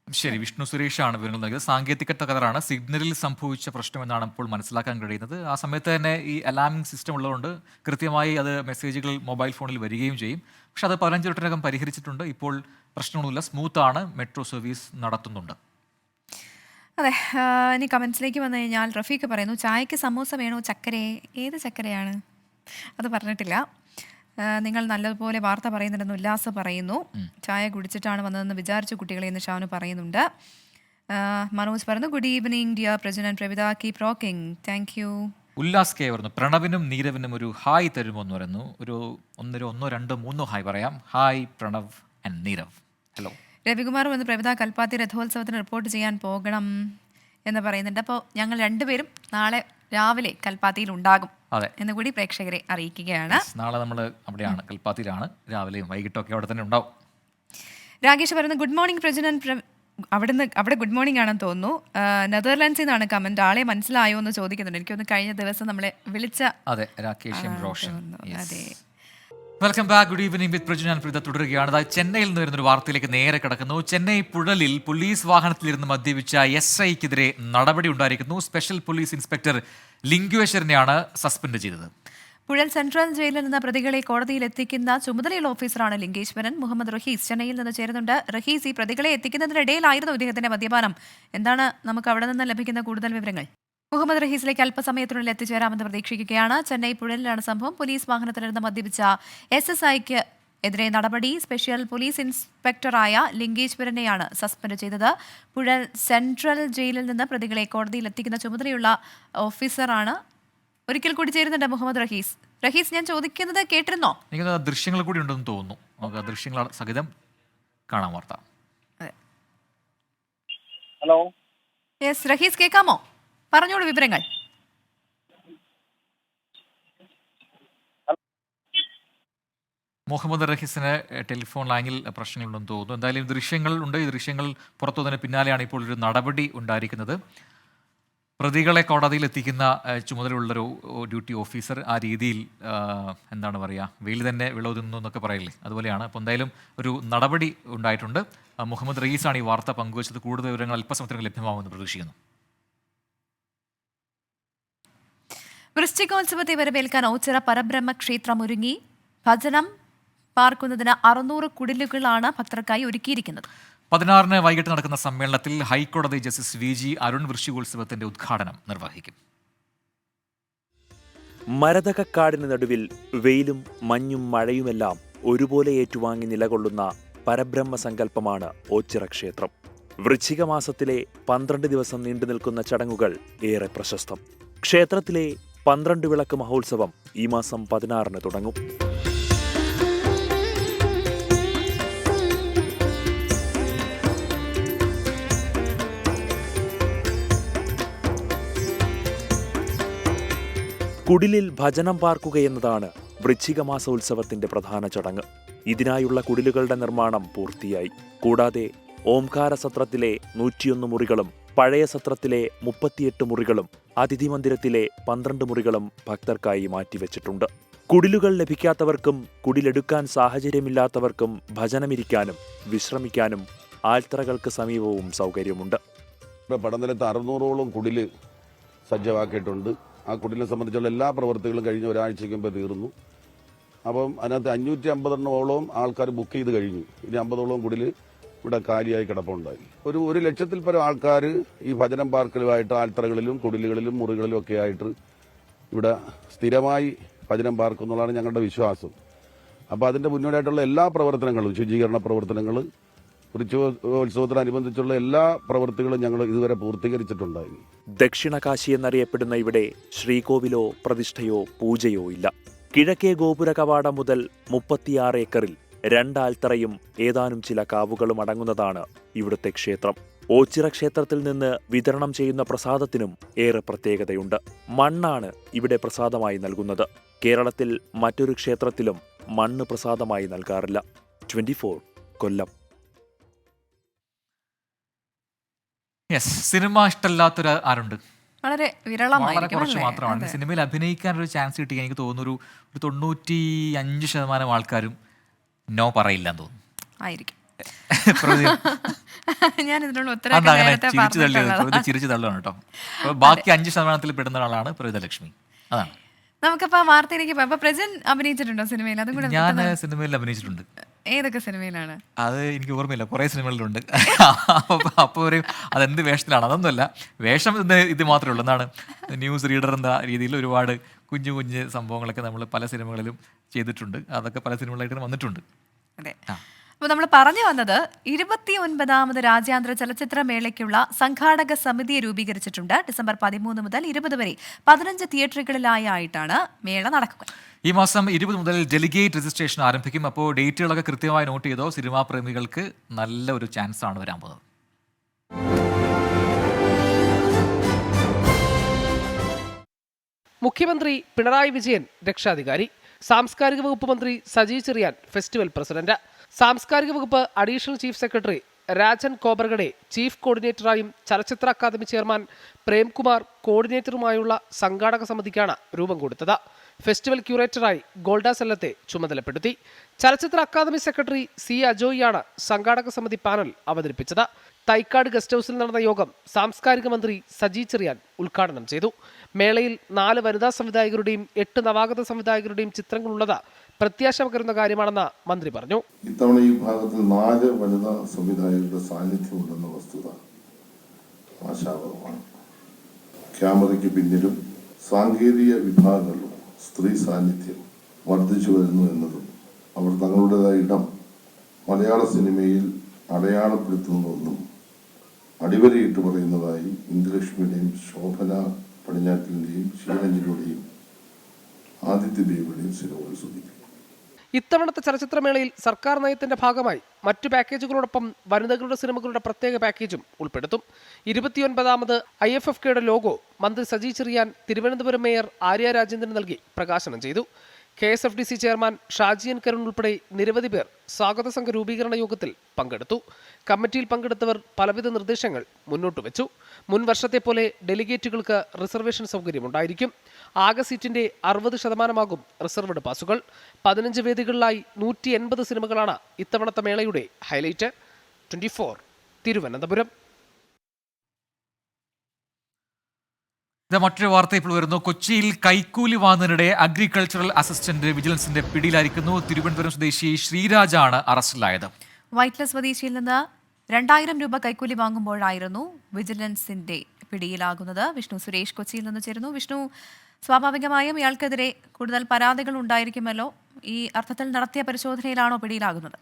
ശരി, വിഷ്ണു സുരേഷാണ് വിവരങ്ങൾ നൽകിയത്. സാങ്കേതിക തകരാറാണ്, സിഗ്നലിൽ സംഭവിച്ച പ്രശ്നമെന്നാണ് ഇപ്പോൾ മനസ്സിലാക്കാൻ കഴിയുന്നത്. ആ സമയത്ത് തന്നെ ഈ അലാമിംഗ് സിസ്റ്റം ഉള്ളതുകൊണ്ട് കൃത്യമായി അത് മെസ്സേജുകൾ മൊബൈൽ ഫോണിൽ വരികയും ചെയ്യും. പക്ഷെ അത് 15 മിനിറ്റിനകം പരിഹരിച്ചിട്ടുണ്ട്. ഇപ്പോൾ പ്രശ്നങ്ങളൊന്നുമില്ല, സ്മൂത്താണ്, മെട്രോ സർവീസ് നടത്തുന്നുണ്ട്. അതെ, ഇനി കമൻസിലേക്ക് വന്നു കഴിഞ്ഞാൽ റഫീഖ് പറയുന്നു, ചായക്ക് സമൂസ വേണോ, ചക്കര? ഏത് ചക്കരയാണ് അത് പറഞ്ഞിട്ടില്ല. നിങ്ങൾ നല്ലതുപോലെ വാർത്ത പറയുന്നുണ്ടെന്ന് ഉല്ലാസ് പറയുന്നു. ചായ കുടിച്ചിട്ടാണ് വന്നതെന്ന് വിചാരിച്ചു കുട്ടികളെ എന്ന് ഷാനു പറയുന്നുണ്ട്. മനോജ് പറയുന്നു, good evening dear Prajan and Pravitha, keep rocking. Thank you. Ullas K പറഞ്ഞു, പ്രണവിനും നീരവിനും ഒരു ഹായ് തരുമോ എന്ന് പറയുന്നു. ഒരു 1 2 3 ഹായ് പറയാം. Hi Pranav and Neerav. Hello. Ravikumar വന്ന്, പ്രവിത കൽപ്പാത്തി രഥോത്സവത്തിന് റിപ്പോർട്ട് ചെയ്യാൻ പോകണം എന്ന് പറയുന്നുണ്ട്. അപ്പോൾ ഞങ്ങൾ രണ്ടുപേരും നാളെ രാവിലെ കൽപ്പാത്തിയിൽ ഉണ്ടാകും എന്ന് കൂടി പ്രേക്ഷകരെ അറിയിക്കുകയാണ്. നാളെ നമ്മൾ അവിടെയാണ്, കൽപ്പാത്തിയിലാണ്. രാവിലെയും വൈകിട്ടൊക്കെ അവിടെ തന്നെ ഉണ്ടാവും. രാകേഷ് പറയുന്നത്, ഗുഡ് മോർണിംഗ് പ്രജനൻ. അവിടെ ഗുഡ് മോർണിംഗ് ആണെന്ന് തോന്നുന്നു. നെതർലാൻഡ്സിൽ നിന്നാണ് കമന്റ്. ആളെ മനസ്സിലായോ എന്ന് ചോദിക്കുന്നുണ്ട്. എനിക്കൊന്ന് കഴിഞ്ഞ ദിവസം നമ്മളെ വിളിച്ച രാകേഷ് റോഷൻ. അതെ. Welcome back. Good evening with Prajan and Preetha തുടരുകയാണ്. അതായത് ചെന്നൈയിൽ നിന്ന് വരുന്നൊരു വാർത്തയിലേക്ക് നേരെ കിടക്കുന്നു. ചെന്നൈ പുഴലിൽ പോലീസ് വാഹനത്തിലിരുന്ന് മദ്യപിച്ച SIക്കെതിരെ നടപടി ഉണ്ടായിരിക്കുന്നു. സ്പെഷ്യൽ പോലീസ് ഇൻസ്പെക്ടർ ലിംഗ്വേശ്വരനെയാണ് സസ്പെൻഡ് ചെയ്തത്. പുഴൽ സെൻട്രൽ ജയിലിൽ നിന്ന് പ്രതികളെ കോടതിയിൽ എത്തിക്കുന്ന ചുമതലയുള്ള ഓഫീസറാണ് ലിംഗേശ്വരൻ. മുഹമ്മദ് റഹീസ് ചെന്നൈയിൽ നിന്ന് ചേരുന്നുണ്ട്. റഹീസ്, ഈ പ്രതികളെ എത്തിക്കുന്നതിനിടയിലായിരുന്നു ഇദ്ദേഹത്തിന്റെ മദ്യപാനം. എന്താണ് നമുക്ക് അവിടെ നിന്ന് ലഭിക്കുന്ന കൂടുതൽ വിവരങ്ങൾ? മുഹമ്മദ് റഹീസിലേക്ക് അല്പസമയത്തിനുള്ളിൽ എത്തിച്ചേരാമെന്ന് പ്രതീക്ഷിക്കുകയാണ്. ചെന്നൈ പുഴലിലാണ് സംഭവം. പോലീസ് വാഹനത്തിലിരുന്ന് മദ്യപിച്ച SSIക്ക് എതിരെ നടപടി. സ്പെഷ്യൽ പോലീസ് ഇൻസ്പെക്ടറായ ലിംഗേശ്വരനെയാണ് സസ്പെൻഡ് ചെയ്തത്. പുഴൽ സെൻട്രൽ ജയിലിൽ നിന്ന് പ്രതികളെ കോടതിയിൽ എത്തിക്കുന്ന ചുമതലയുള്ള ഓഫീസറാണ്. ഒരിക്കൽ കൂടി ചേരുന്നുണ്ട് മുഹമ്മദ് റഹീസ്. റഹീസ്, ഞാൻ ചോദിക്കുന്നത് കേട്ടിരുന്നോ? എനിക്ക് ദൃശ്യങ്ങൾ കൂടി ഉണ്ടെന്ന് തോന്നുന്നു. നമുക്ക് ദൃശ്യങ്ങൾ സഹിതം കാണാം വാർത്ത. ഹലോ. യെസ് റഹീസ്, കേൾക്കാമോ? പറഞ്ഞോളൂ വിവരങ്ങൾ. മുഹമ്മദ് റഹീസിന് ടെലിഫോൺ ലൈനിൽ പ്രശ്നങ്ങളുണ്ടെന്ന് തോന്നുന്നു. എന്തായാലും ദൃശ്യങ്ങൾ ഉണ്ട്. ഈ ദൃശ്യങ്ങൾ പുറത്തുവന്നതിന് പിന്നാലെയാണ് ഇപ്പോൾ ഒരു നടപടി ഉണ്ടായിരിക്കുന്നത്. പ്രതികളെ കോടതിയിൽ എത്തിക്കുന്ന ചുമതലയുള്ളൊരു ഡ്യൂട്ടി ഓഫീസർ ആ രീതിയിൽ എന്താണ് പറയുക, വെയിൽ തന്നെ വിളവെതുന്നു എന്നൊക്കെ പറയില്ലേ, അതുപോലെയാണ്. അപ്പോൾ എന്തായാലും ഒരു നടപടി ഉണ്ടായിട്ടുണ്ട്. മുഹമ്മദ് റയീസാണ് ഈ വാർത്ത പങ്കുവച്ചത്. കൂടുതൽ വിവരങ്ങൾ അല്പസമയത്തിനകം ലഭ്യമാകുമെന്ന് പ്രതീക്ഷിക്കുന്നു. വൃശ്ചികോത്സവത്തെ വരവേൽക്കാൻ ഓച്ചിറ പരബ്രഹ്മ ക്ഷേത്രം ഒരുങ്ങി. ഭജനം പാർക്കുന്നതിന് 600 കുടിലുകളാണ് ഭക്തർക്കായി ഒരുക്കിയിരിക്കുന്നത്. 16 വൈകിട്ട് നടക്കുന്ന സമ്മേളനത്തിൽ ഹൈക്കോടതി ജസ്റ്റിസ് VG അരുൺ വൃശ്ചികോത്സവത്തിന്റെ ഉദ്ഘാടനം നിർവഹിക്കും. മരതകക്കാടിന് നടുവിൽ വെയിലും മഞ്ഞും മഴയുമെല്ലാം ഒരുപോലെ ഏറ്റുവാങ്ങി നിലകൊള്ളുന്ന പരബ്രഹ്മ സങ്കല്പമാണ് ഓച്ചിറ ക്ഷേത്രം. വൃശ്ചിക മാസത്തിലെ 12 ദിവസം നീണ്ടു നിൽക്കുന്ന ചടങ്ങുകൾ ഏറെ പ്രശസ്തം. ക്ഷേത്രത്തിലെ 12 വിളക്ക് മഹോത്സവം ഈ മാസം 16 തുടങ്ങും. കുടിലിൽ ഭജനം പാർക്കുകയെന്നതാണ് വൃശ്ചിക മാസോത്സവത്തിന്റെ പ്രധാന ചടങ്ങ്. ഇതിനായുള്ള കുടിലുകളുടെ നിർമ്മാണം പൂർത്തിയായി. കൂടാതെ ഓംകാര സത്രത്തിലെ 101 മുറികളും പഴയ സത്രത്തിലെ 38 മുറികളും അതിഥി മന്ദിരത്തിലെ 12 മുറികളും ഭക്തർക്കായി മാറ്റിവെച്ചിട്ടുണ്ട്. കുടിലുകൾ ലഭിക്കാത്തവർക്കും കുടിലെടുക്കാൻ സാഹചര്യമില്ലാത്തവർക്കും ഭജനമിരിക്കാനും വിശ്രമിക്കാനും ആൽത്തറകൾക്ക് സമീപവും സൗകര്യമുണ്ട്. പടനിലത്ത് 600ഓളം കുടില് സജ്ജമാക്കിയിട്ടുണ്ട്. ആ കുടിലിനെ സംബന്ധിച്ചുള്ള എല്ലാ പ്രവൃത്തികളും കഴിഞ്ഞ ഒരാഴ്ചയ്ക്ക് മുമ്പ് തീർന്നു. അപ്പം അതിനകത്ത് 550 ആൾക്കാർ ബുക്ക് ചെയ്ത് കഴിഞ്ഞു. ഇനി 50 കുടില് ഇവിടെ കാലിയായി കിടപ്പുണ്ടായി. ഒരു 1 ലക്ഷത്തിൽ പരം ആൾക്കാർ ഈ ഭജനം പാർക്കലുമായിട്ട് ആൽത്തറകളിലും കുടിലുകളിലും മുറികളിലും ഒക്കെ ആയിട്ട് ഇവിടെ സ്ഥിരമായി ഭജനം പാർക്കുന്നുള്ളതാണ് ഞങ്ങളുടെ വിശ്വാസം. അപ്പോൾ അതിൻ്റെ മുന്നോടിയായിട്ടുള്ള എല്ലാ പ്രവർത്തനങ്ങളും, ശുചീകരണ പ്രവർത്തനങ്ങൾ, വൃശ്ചികോത്സവത്തിനനുബന്ധിച്ചുള്ള എല്ലാ പ്രവൃത്തികളും ഞങ്ങൾ ഇതുവരെ പൂർത്തീകരിച്ചിട്ടുണ്ടായി. ദക്ഷിണകാശി എന്നറിയപ്പെടുന്ന ഇവിടെ ശ്രീകോവിലോ പ്രതിഷ്ഠയോ പൂജയോ ഇല്ല. കിഴക്കേ ഗോപുര കവാടം മുതൽ 36 ഏക്കറിൽ 2 ആൽത്തറയും ഏതാനും ചില കാവുകളും അടങ്ങുന്നതാണ് ഇവിടുത്തെ ക്ഷേത്രം. ഓച്ചിറ ക്ഷേത്രത്തിൽ നിന്ന് വിതരണം ചെയ്യുന്ന പ്രസാദത്തിനും ഏറെ പ്രത്യേകതയുണ്ട്. മണ്ണാണ് ഇവിടെ പ്രസാദമായി നൽകുന്നത്. കേരളത്തിൽ മറ്റൊരു ക്ഷേത്രത്തിലും മണ്ണ് പ്രസാദമായി നൽകാറില്ല. 24 കൊല്ലം. സിനിമ ഇഷ്ടമല്ലാത്തൊരു ആരുണ്ട്? വളരെ വളരെ വിരളമായിരിക്കും കുറച്ച് അല്ലേ? മാത്രമാണ്. അതെ. സിനിമയിൽ അഭിനയിക്കാൻ ഒരു ചാൻസ് കിട്ടി എനിക്ക് തോന്നുന്നു ഒരു 95% ആൾക്കാരും നോ പറയില്ലെന്ന് തോന്നുന്നു. ആയിരിക്കും. പ്രകൃതി ഞാൻ ഇതിനുള്ള അതാ ഉത്തരമൊക്കെ അങ്ങനെ നേരത്തെ ചിരിച്ചു തള്ളിയത്. പറഞ്ഞിട്ടുള്ളതാ. പ്രകൃതി ചിരിച്ചു തള്ളുകയാണ് കേട്ടോ. അപ്പോൾ ബാക്കി 5% പെടുന്ന ആളാണ് പ്രകൃതലക്ഷ്മി. അതാണ്. നമുക്കപ്പോ വാർത്തയിലേക്ക് പോകാം. അപ്പൊ പ്രജൻ അഭിനയിച്ചിട്ടുണ്ടോ സിനിമയിൽ? അതും കൂടെ ഞാൻ പെട്ടെന്ന് സിനിമയിൽ അഭിനയിച്ചിട്ടുണ്ട്. ഏതൊക്കെ സിനിമയിലാണ്? അത് എനിക്ക് ഓർമ്മയില്ല, കുറേ സിനിമകളിലുണ്ട്. അപ്പോൾ ഒരു അതെന്ത് വേഷത്തിലാണ് അതൊന്നുമല്ല, വേഷം ഇത് മാത്രമേ ഉള്ളൂ. എന്താണ്, ന്യൂസ് റീഡർ എന്ന രീതിയിൽ ഒരുപാട് കുഞ്ഞു കുഞ്ഞ് സംഭവങ്ങളൊക്കെ നമ്മൾ പല സിനിമകളിലും ചെയ്തിട്ടുണ്ട്. അതൊക്കെ പല സിനിമകളായിട്ട് വന്നിട്ടുണ്ട്. അതെ. അപ്പോൾ നമ്മൾ പറഞ്ഞു വന്നത് 29ാമത് രാജ്യാന്തര ചലച്ചിത്രമേളയ്ക്കുള്ള സംഘാടക സമിതിയെ രൂപീകരിച്ചിട്ടുണ്ട്. ഡിസംബർ 13 മുതൽ 20 വരെ 15 തിയേറ്ററുകളിലായിട്ടാണ് മേള നടക്കുക. ഈ മാസം 20 മുതൽ ഡെലിഗേറ്റ് രജിസ്ട്രേഷൻ ആരംഭിക്കും. അപ്പോൾ ഡേറ്റുകളൊക്കെ കൃത്യമായി നോട്ട് ചെയ്തോ. സിനിമാ പ്രേമികൾക്ക് നല്ല ഒരു ചാൻസ് ആണ് വരാൻ പോകുന്നത്. മുഖ്യമന്ത്രി പിണറായി വിജയൻ രക്ഷാധികാരി. സാംസ്കാരിക വകുപ്പ് മന്ത്രി സജി ചെറിയാൻ ഫെസ്റ്റിവൽ പ്രസിഡന്റ്. സാംസ്കാരിക വകുപ്പ് additional chief secretary Rajan Khobragade chief കോർഡിനേറ്ററായും ചലച്ചിത്ര അക്കാദമി ചെയർമാൻ പ്രേംകുമാർ കോർഡിനേറ്ററുമായുള്ള സംഘാടക സമിതിക്കാണ് രൂപം കൊടുത്തത്. ഫെസ്റ്റിവൽ ക്യൂറേറ്ററായി ഗോൾഡ സെല്ലത്തെ ചുമതലപ്പെടുത്തി. ചലച്ചിത്ര അക്കാദമി സെക്രട്ടറി C. അജോയിയാണ് സംഘാടക സമിതി പാനൽ അവതരിപ്പിച്ചത്. തൈക്കാട് ഗസ്റ്റ് ഹൌസിൽ നടന്ന യോഗം സാംസ്കാരിക മന്ത്രി സജി ചെറിയാൻ ഉദ്ഘാടനം ചെയ്തു. മേളയിൽ 4 വനിതാ സംവിധായകരുടെയും 8 നവാഗത സംവിധായകരുടെയും ചിത്രങ്ങളുള്ളത് പ്രത്യാശ പകരുന്ന കാര്യമാണെന്ന് മന്ത്രി പറഞ്ഞു. ഇത്തവണ ഈ ഭാഗത്തിൽ 4 വനിതാ സംവിധായകരുടെ സാന്നിധ്യമുണ്ടെന്ന വസ്തുത ആശാവഹമാണ്. ക്യാമറയ്ക്ക് പിന്നിലും സാങ്കേതിക വിഭാഗങ്ങളിലും സ്ത്രീ സാന്നിധ്യം വർദ്ധിച്ചു വരുന്നു എന്നതും അവർ തങ്ങളുടേതായ ഇടം മലയാള സിനിമയിൽ അടയാളപ്പെടുത്തുന്നതൊന്നും അടിവരയിട്ട് പറയുന്നതായി ഇന്ദുലക്ഷ്മിയുടെയും ശോഭന പടിഞ്ഞാറ്റിൻ്റെയും ശിവരഞ്ജിനിയുടെയും ആദിത്യ ദേവിയുടെയും സിനിമകൾ സൂചിപ്പിക്കും. ഇത്തവണത്തെ ചലച്ചിത്രമേളയിൽ സർക്കാർ നയത്തിന്റെ ഭാഗമായി മറ്റു പാക്കേജുകളോടൊപ്പം വനിതകളുടെ സിനിമകളുടെ പ്രത്യേക പാക്കേജും ഉൾപ്പെടുത്തും. 29ാമത് IFFKയുടെ ലോഗോ മന്ത്രി സജി ചെറിയാൻ തിരുവനന്തപുരം മേയർ ആര്യ രാജേന്ദ്രൻ നൽകി പ്രകാശനം ചെയ്തു. KSFDC chairman Shaji N Karun ഉൾപ്പെടെ നിരവധി പേർ സ്വാഗത സംഘ രൂപീകരണ യോഗത്തിൽ പങ്കെടുത്തു. കമ്മിറ്റിയിൽ പങ്കെടുത്തവർ പലവിധ നിർദ്ദേശങ്ങൾ മുന്നോട്ട് വെച്ചു. മുൻ വർഷത്തെ പോലെ ഡെലിഗേറ്റുകൾക്ക് റിസർവേഷൻ സൗകര്യമുണ്ടായിരിക്കും. ആകെ സീറ്റിന്റെ 60% റിസർവ്ഡ് പാസുകൾ. 15 വേദികളിലായി 180 സിനിമകളാണ് ഇത്തവണത്തെ മേളയുടെ ഹൈലൈറ്റ്. 24 തിരുവനന്തപുരം. മറ്റൊരു വാർത്ത ഇപ്പോൾ വരുന്നു. കൊച്ചിയിൽ കൈക്കൂലി വാങ്ങുന്നതിനിടെ അഗ്രികൾച്ചറൽ അസിസ്റ്റന്റ് വിജിലൻസിന്റെ പിടിയിലായിരിക്കുന്നു. തിരുവനന്തപുരം സ്വദേശി ശ്രീരാജാണ് അറസ്റ്റിലായത്. വൈറ്റ്ല സ്വദേശിയിൽ നിന്ന് 2000 രൂപ കൈക്കൂലി വാങ്ങുമ്പോഴായിരുന്നു വിജിലൻസിന്റെ പിടിയിലാകുന്നത്. വിഷ്ണു സുരേഷ് കൊച്ചിയിൽ നിന്ന് ചേരുന്നു. വിഷ്ണു, സ്വാഭാവികമായും ഇയാൾക്കെതിരെ കൂടുതൽ പരാതികൾ ഉണ്ടായിരിക്കുമല്ലോ. ഈ അർത്ഥത്തിൽ നടത്തിയ പരിശോധനയിലാണോ പിടിയിലാകുന്നത്?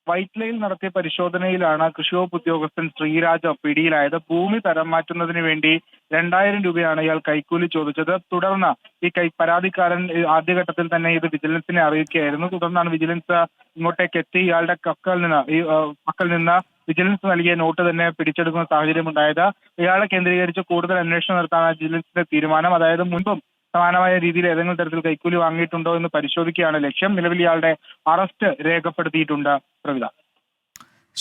വൈറ്റ്ലയിൽ നടത്തിയ പരിശോധനയിലാണ് കൃഷിവകുപ്പ് ഉദ്യോഗസ്ഥൻ ശ്രീരാജ് പിടിയിലായത്. ഭൂമി തരം മാറ്റുന്നതിന് വേണ്ടി 2000 രൂപയാണ് ഇയാൾ കൈക്കൂലി ചോദിച്ചത്. തുടർന്ന് ഈ പരാതിക്കാരൻ ആദ്യഘട്ടത്തിൽ തന്നെ ഇത് വിജിലൻസിനെ അറിയിക്കുകയായിരുന്നു. തുടർന്നാണ് വിജിലൻസ് ഇങ്ങോട്ടേക്ക് എത്തി ഇയാളുടെ പക്കൽ നിന്ന് വിജിലൻസ് നൽകിയ നോട്ട് തന്നെ പിടിച്ചെടുക്കുന്ന സാഹചര്യം ഉണ്ടായത്. ഇയാളെ കേന്ദ്രീകരിച്ച് കൂടുതൽ അന്വേഷണം നടത്താനാണ് വിജിലൻസിന്റെ തീരുമാനം. അതായത് മുൻപും സമാനമായ രീതിയിൽ ഏതെങ്കിലും തരത്തിൽ കൈക്കൂലി വാങ്ങിയിട്ടുണ്ടോ എന്ന് പരിശോധിക്കുകയാണ് ലക്ഷ്യം. നിലവിൽ ഇയാളുടെ അറസ്റ്റ് രേഖപ്പെടുത്തിയിട്ടുണ്ട്. പ്രവിത.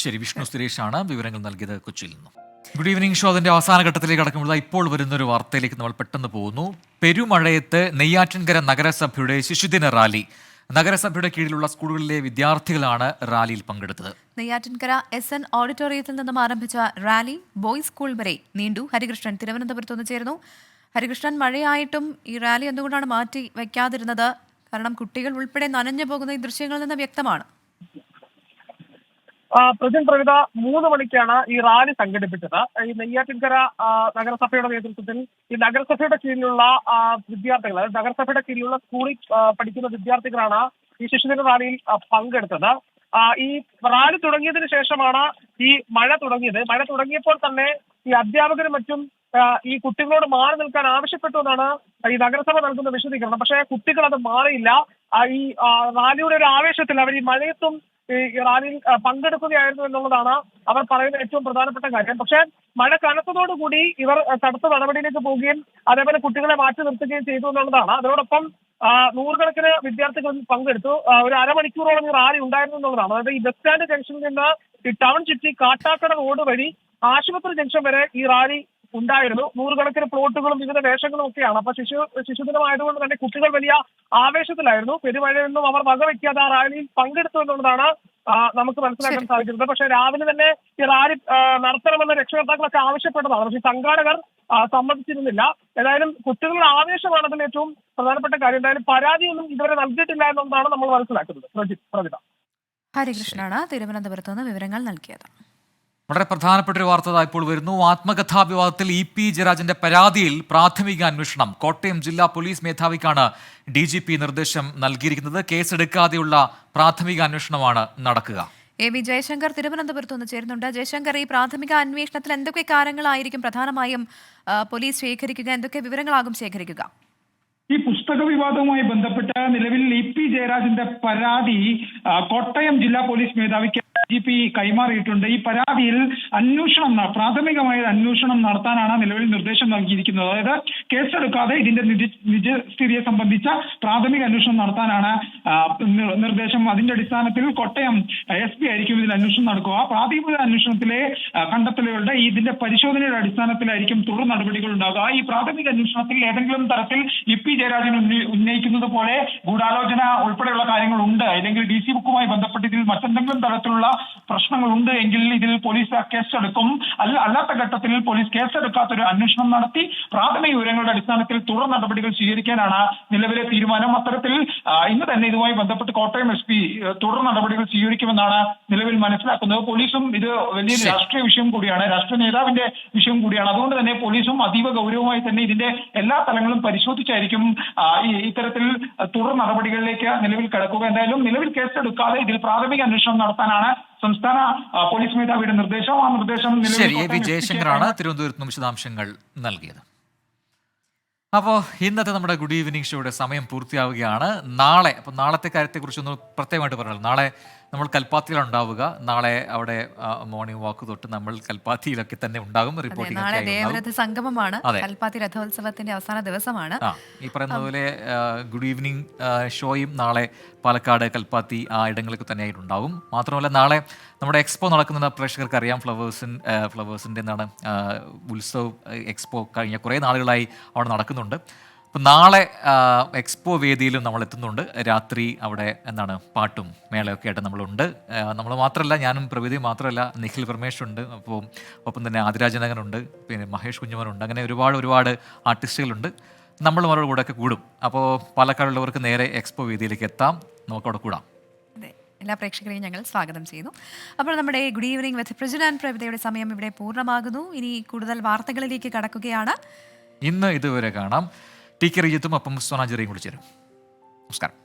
ശരി, വിഷ്ണു സുരേഷാണ് വിവരങ്ങൾ നൽകിയത് കൊച്ചിയിൽ നിന്നും. ഗുഡ് ഈവനിംഗ് ഷോ അതിന്റെ അവസാന ഘട്ടത്തിലേക്ക് കടക്കുമ്പോൾ ഇപ്പോൾ വരുന്നൊരു വാർത്തയിലേക്ക് നമ്മൾ പെട്ടെന്ന് പോകുന്നു. പെരുമഴയത്ത് നെയ്യാറ്റിൻകര നഗരസഭയുടെ ശിശുദിന റാലി. നഗരസഭയുടെ കീഴിലുള്ള സ്കൂളുകളിലെ വിദ്യാർത്ഥികളാണ് റാലിയിൽ പങ്കെടുത്തത്. നെയ്യാറ്റിൻകര SN ഓഡിറ്റോറിയത്തിൽ നിന്നും ആരംഭിച്ച റാലി ബോയ്സ് സ്കൂൾ വരെ നീണ്ടു. ഹരികൃഷ്ണൻ തിരുവനന്തപുരത്ത് നിന്ന് ചേരുന്നു. ഹരികൃഷ്ണൻ, മഴയായിട്ടും ഈ റാലി എന്തുകൊണ്ടാണ് മാറ്റി വയ്ക്കാതിരുന്നത്? കാരണം കുട്ടികൾ ഉൾപ്പെടെ നനഞ്ഞു പോകുന്ന ഈ ദൃശ്യങ്ങളിൽ നിന്ന് വ്യക്തമാണ്. പ്രവിത 3 മണിക്കാണ് ഈ റാലി സംഘടിപ്പിച്ചത്. ഈ നെയ്യാറ്റിൻകര നഗരസഭയുടെ നേതൃത്വത്തിൽ ഈ നഗരസഭയുടെ കീഴിലുള്ള വിദ്യാർത്ഥികൾ, നഗരസഭയുടെ കീഴിലുള്ള സ്കൂളിൽ പഠിക്കുന്ന വിദ്യാർത്ഥികളാണ് ഈ ശിശുദിന റാലിയിൽ പങ്കെടുത്തത്. ഈ റാലി തുടങ്ങിയതിനു ശേഷമാണ് ഈ മഴ തുടങ്ങിയത്. മഴ തുടങ്ങിയപ്പോൾ തന്നെ ഈ അധ്യാപകരും മറ്റും ഈ കുട്ടികളോട് മാറി നിൽക്കാൻ ആവശ്യപ്പെട്ടു എന്നാണ് ഈ നഗരസഭ നൽകുന്ന വിശദീകരണം. പക്ഷേ കുട്ടികൾ അത് മാറിയില്ല. ഈ റാലിയുടെ ഒരു ആവേശത്തിൽ അവർ ഈ മഴയത്തും ഈ റാലിയിൽ പങ്കെടുക്കുകയായിരുന്നു എന്നുള്ളതാണ് അവർ പറയുന്ന ഏറ്റവും പ്രധാനപ്പെട്ട കാര്യം. പക്ഷേ മഴ കനത്തതോടുകൂടി ഇവർ കടുത്ത നടപടിയിലേക്ക് പോവുകയും അതേപോലെ കുട്ടികളെ മാറ്റി നിർത്തുകയും ചെയ്തു എന്നുള്ളതാണ്. അതോടൊപ്പം 100കണക്കിന് വിദ്യാർത്ഥികൾ പങ്കെടുത്തു. ഒരു അരമണിക്കൂറോളം ഈ റാലി ഉണ്ടായിരുന്നു എന്നുള്ളതാണ്. അതായത് ഈ ബസ് സ്റ്റാൻഡ് ജംഗ്ഷനിൽ നിന്ന് ഈ ടൗൺ ചുറ്റി കാട്ടാക്കട റോഡ് വഴി ആശുപത്രി ജംഗ്ഷൻ വരെ ഈ റാലി ഉണ്ടായിരുന്നു. 100കണക്കിന് പ്ലോട്ടുകളും വിവിധ വേഷങ്ങളും ഒക്കെയാണ്. അപ്പൊ ശിശുദിനമായതുകൊണ്ട് തന്നെ കുട്ടികൾ വലിയ ആവേശത്തിലായിരുന്നു. പെരുമഴയൊന്നും അവർ വകവയ്ക്കാതെ ആ റാലിയിൽ പങ്കെടുത്തു എന്നുള്ളതാണ് നമുക്ക് മനസ്സിലാക്കാൻ സാധിക്കുന്നത്. പക്ഷേ രാവിലെ തന്നെ ഈ റാലി നടത്തണമെന്ന് രക്ഷകർത്താക്കളൊക്കെ ആവശ്യപ്പെട്ടതാണ്. പക്ഷേ സംഘാടകർ സമ്മതിച്ചിരുന്നില്ല. ഏതായാലും കുട്ടികളുടെ ആവേശമാണ് അതിൽ ഏറ്റവും പ്രധാനപ്പെട്ട കാര്യം. എന്തായാലും പരാതിയൊന്നും ഇതുവരെ നൽകിയിട്ടില്ല എന്നുള്ളതാണ് നമ്മൾ മനസ്സിലാക്കുന്നത്. പ്രവിത. ഹരികൃഷ്ണനാണ് തിരുവനന്തപുരത്ത് നിന്ന് വിവരങ്ങൾ നൽകിയത്. വളരെ പ്രധാനപ്പെട്ട ഒരു വാർത്ത ഇപ്പോൾ വരുന്നു. ആത്മകഥാ വിവാദത്തിൽ EP ജയരാജന്റെ പരാതിയിൽ പ്രാഥമിക അന്വേഷണം. കോട്ടയം ജില്ലാ പോലീസ് മേധാവിക്കാണ് DGP നിർദ്ദേശം നൽകിയിരിക്കുന്നത്. കേസെടുക്കാതെയുള്ള പ്രാഥമിക അന്വേഷണമാണ് നടക്കുക. AV ജയശങ്കർ തിരുവനന്തപുരത്ത് നിന്ന് ചേരുന്നുണ്ട്. ജയശങ്കർ, ഈ പ്രാഥമിക അന്വേഷണത്തിൽ എന്തൊക്കെ കാര്യങ്ങളായിരിക്കും പ്രധാനമായും പോലീസ് ശേഖരിക്കുക? എന്തൊക്കെ വിവരങ്ങളാകും ശേഖരിക്കുക? ഈ പുസ്തക വിവാദവുമായി ബന്ധപ്പെട്ട് നിലവിൽ EP ജയരാജന്റെ പരാതി കോട്ടയം ജില്ലാ പോലീസ് മേധാവിക്ക് DGP കൈമാറിയിട്ടുണ്ട്. ഈ പരാതിയിൽ പ്രാഥമികമായ അന്വേഷണം നടത്താനാണ് നിലവിൽ നിർദ്ദേശം നൽകിയിരിക്കുന്നത്. അതായത് കേസെടുക്കാതെ ഇതിന്റെ നിജസ്ഥിതിയെ സംബന്ധിച്ച പ്രാഥമിക അന്വേഷണം നടത്താനാണ് നിർദ്ദേശം. അതിന്റെ അടിസ്ഥാനത്തിൽ കോട്ടയം SP ആയിരിക്കും ഇതിൽ അന്വേഷണം നടക്കുക. പ്രാഥമിക അന്വേഷണത്തിലെ കണ്ടെത്തലുകളുടെ ഇതിന്റെ പരിശോധനയുടെ അടിസ്ഥാനത്തിലായിരിക്കും തുടർ നടപടികൾ ഉണ്ടാകുക. ഈ പ്രാഥമിക അന്വേഷണത്തിൽ ഏതെങ്കിലും തരത്തിൽ EP ജയരാജൻ ഉന്നയിക്കുന്നത് പോലെ ഗൂഢാലോചന ഉൾപ്പെടെയുള്ള കാര്യങ്ങളുണ്ട്, അല്ലെങ്കിൽ DC ബുക്കുമായി ബന്ധപ്പെട്ട് ഇതിൽ മറ്റെന്തെങ്കിലും തരത്തിലുള്ള പ്രശ്നങ്ങളുണ്ട് എങ്കിൽ ഇതിൽ പോലീസ് കേസെടുക്കും. അല്ലാത്ത ഘട്ടത്തിൽ പോലീസ് കേസെടുക്കാത്തൊരു അന്വേഷണം നടത്തി പ്രാഥമിക വിവരങ്ങളുടെ അടിസ്ഥാനത്തിൽ തുടർ നടപടികൾ സ്വീകരിക്കാനാണ് നിലവിലെ തീരുമാനം. അത്തരത്തിൽ ഇന്ന് തന്നെ ഇതുമായി ബന്ധപ്പെട്ട് കോട്ടയം SP തുടർ നടപടികൾ സ്വീകരിക്കുമെന്നാണ് നിലവിൽ മനസ്സിലാക്കുന്നത്. പോലീസും ഇത് വലിയ രാഷ്ട്രീയ വിഷയം കൂടിയാണ്, രാഷ്ട്രീയ നേതാവിന്റെ വിഷയം കൂടിയാണ്. അതുകൊണ്ട് തന്നെ പോലീസും അതീവ ഗൗരവമായി തന്നെ ഇതിന്റെ എല്ലാ തലങ്ങളും പരിശോധിച്ചായിരിക്കും ഇത്തരത്തിൽ തുടർ നടപടികളിലേക്ക് നിലവിൽ കിടക്കുക. എന്തായാലും നിലവിൽ കേസെടുക്കാതെ ഇതിൽ പ്രാഥമിക അന്വേഷണം നടത്താനാണ് സംസ്ഥാന പോലീസ് മേധാവിയുടെ നിർദ്ദേശം. ആ നിർദ്ദേശം AV ജയശങ്കറാണ് തിരുവനന്തപുരത്ത് നിന്ന് വിശദാംശങ്ങൾ നൽകിയത്. അപ്പോൾ ഇന്നത്തെ നമ്മുടെ ഗുഡ് ഈവനിങ് ഷോയുടെ സമയം പൂർത്തിയാവുകയാണ്. നാളത്തെ കാര്യത്തെക്കുറിച്ചൊന്ന് പ്രത്യേകമായിട്ട് പറഞ്ഞാൽ നാളെ നമ്മൾ കൽപ്പാത്തിയിലാണ് ഉണ്ടാവുക. നാളെ അവിടെ മോർണിംഗ് വാക്ക് തൊട്ട് നമ്മൾ കൽപ്പാത്തിയിലൊക്കെ തന്നെ ഉണ്ടാകും. റിപ്പോർട്ടിംഗ് നാളെ ഒക്കെ ദേവരഥ സംഗമമാണ്. അതെ. കൽപ്പാത്തി രഥോത്സവത്തിന്റെ അവസാന ദിവസമാണ്. ഈ പറയുന്ന പോലെ ഗുഡ് ഈവനിങ് ഷോയും നാളെ പാലക്കാട്, കൽപ്പാത്തി ആ ഇടങ്ങൾക്ക് തന്നെയായിട്ടുണ്ടാവും. മാത്രമല്ല നാളെ നമ്മുടെ എക്സ്പോ നടക്കുന്ന പ്രേക്ഷകർക്ക് അറിയാം. ഫ്ലവേഴ്സിൻ്റെ എന്താണ് ഉത്സവ് എക്സ്പോ കഴിഞ്ഞ കുറേ നാളുകളായി അവിടെ നടക്കുന്നുണ്ട്. അപ്പം നാളെ എക്സ്പോ വേദിയിലും നമ്മൾ എത്തുന്നുണ്ട്. രാത്രി അവിടെ എന്താണ് പാട്ടും മേളയൊക്കെ ആയിട്ട് നമ്മളുണ്ട്. നമ്മൾ മാത്രമല്ല, ഞാനും പ്രവിധിയും മാത്രമല്ല, നിഖിൽ പരമേഷുണ്ട്, അപ്പോൾ ഒപ്പം തന്നെ ആദിരാജനകനുണ്ട്, പിന്നെ മഹേഷ് കുഞ്ഞുമനുണ്ട്. അങ്ങനെ ഒരുപാട് ആർട്ടിസ്റ്റുകളുണ്ട്. നമ്മളും അവരുടെ കൂടെയൊക്കെ കൂടും. അപ്പോൾ പാലക്കാടുള്ളവർക്ക് നേരെ എക്സ്പോ വേദിയിലേക്ക് എത്താം, നമുക്കവിടെ കൂടാം. എല്ലാ പ്രേക്ഷകരെയും ഞങ്ങൾ സ്വാഗതം ചെയ്യുന്നു. അപ്പോൾ നമ്മുടെ good evening with Prajun and പ്രവിതയുടെ സമയം ഇവിടെ പൂർണ്ണമാകുന്നു. ഇനി കൂടുതൽ വാർത്തകളിലേക്ക് കടക്കുകയാണ്. ഇന്ന് ഇതുവരെ കാണാം. ടി കെ റിജിത്തും ഒപ്പം സോനാ ജെറിയും കൂടി ചേരും. നമസ്കാരം.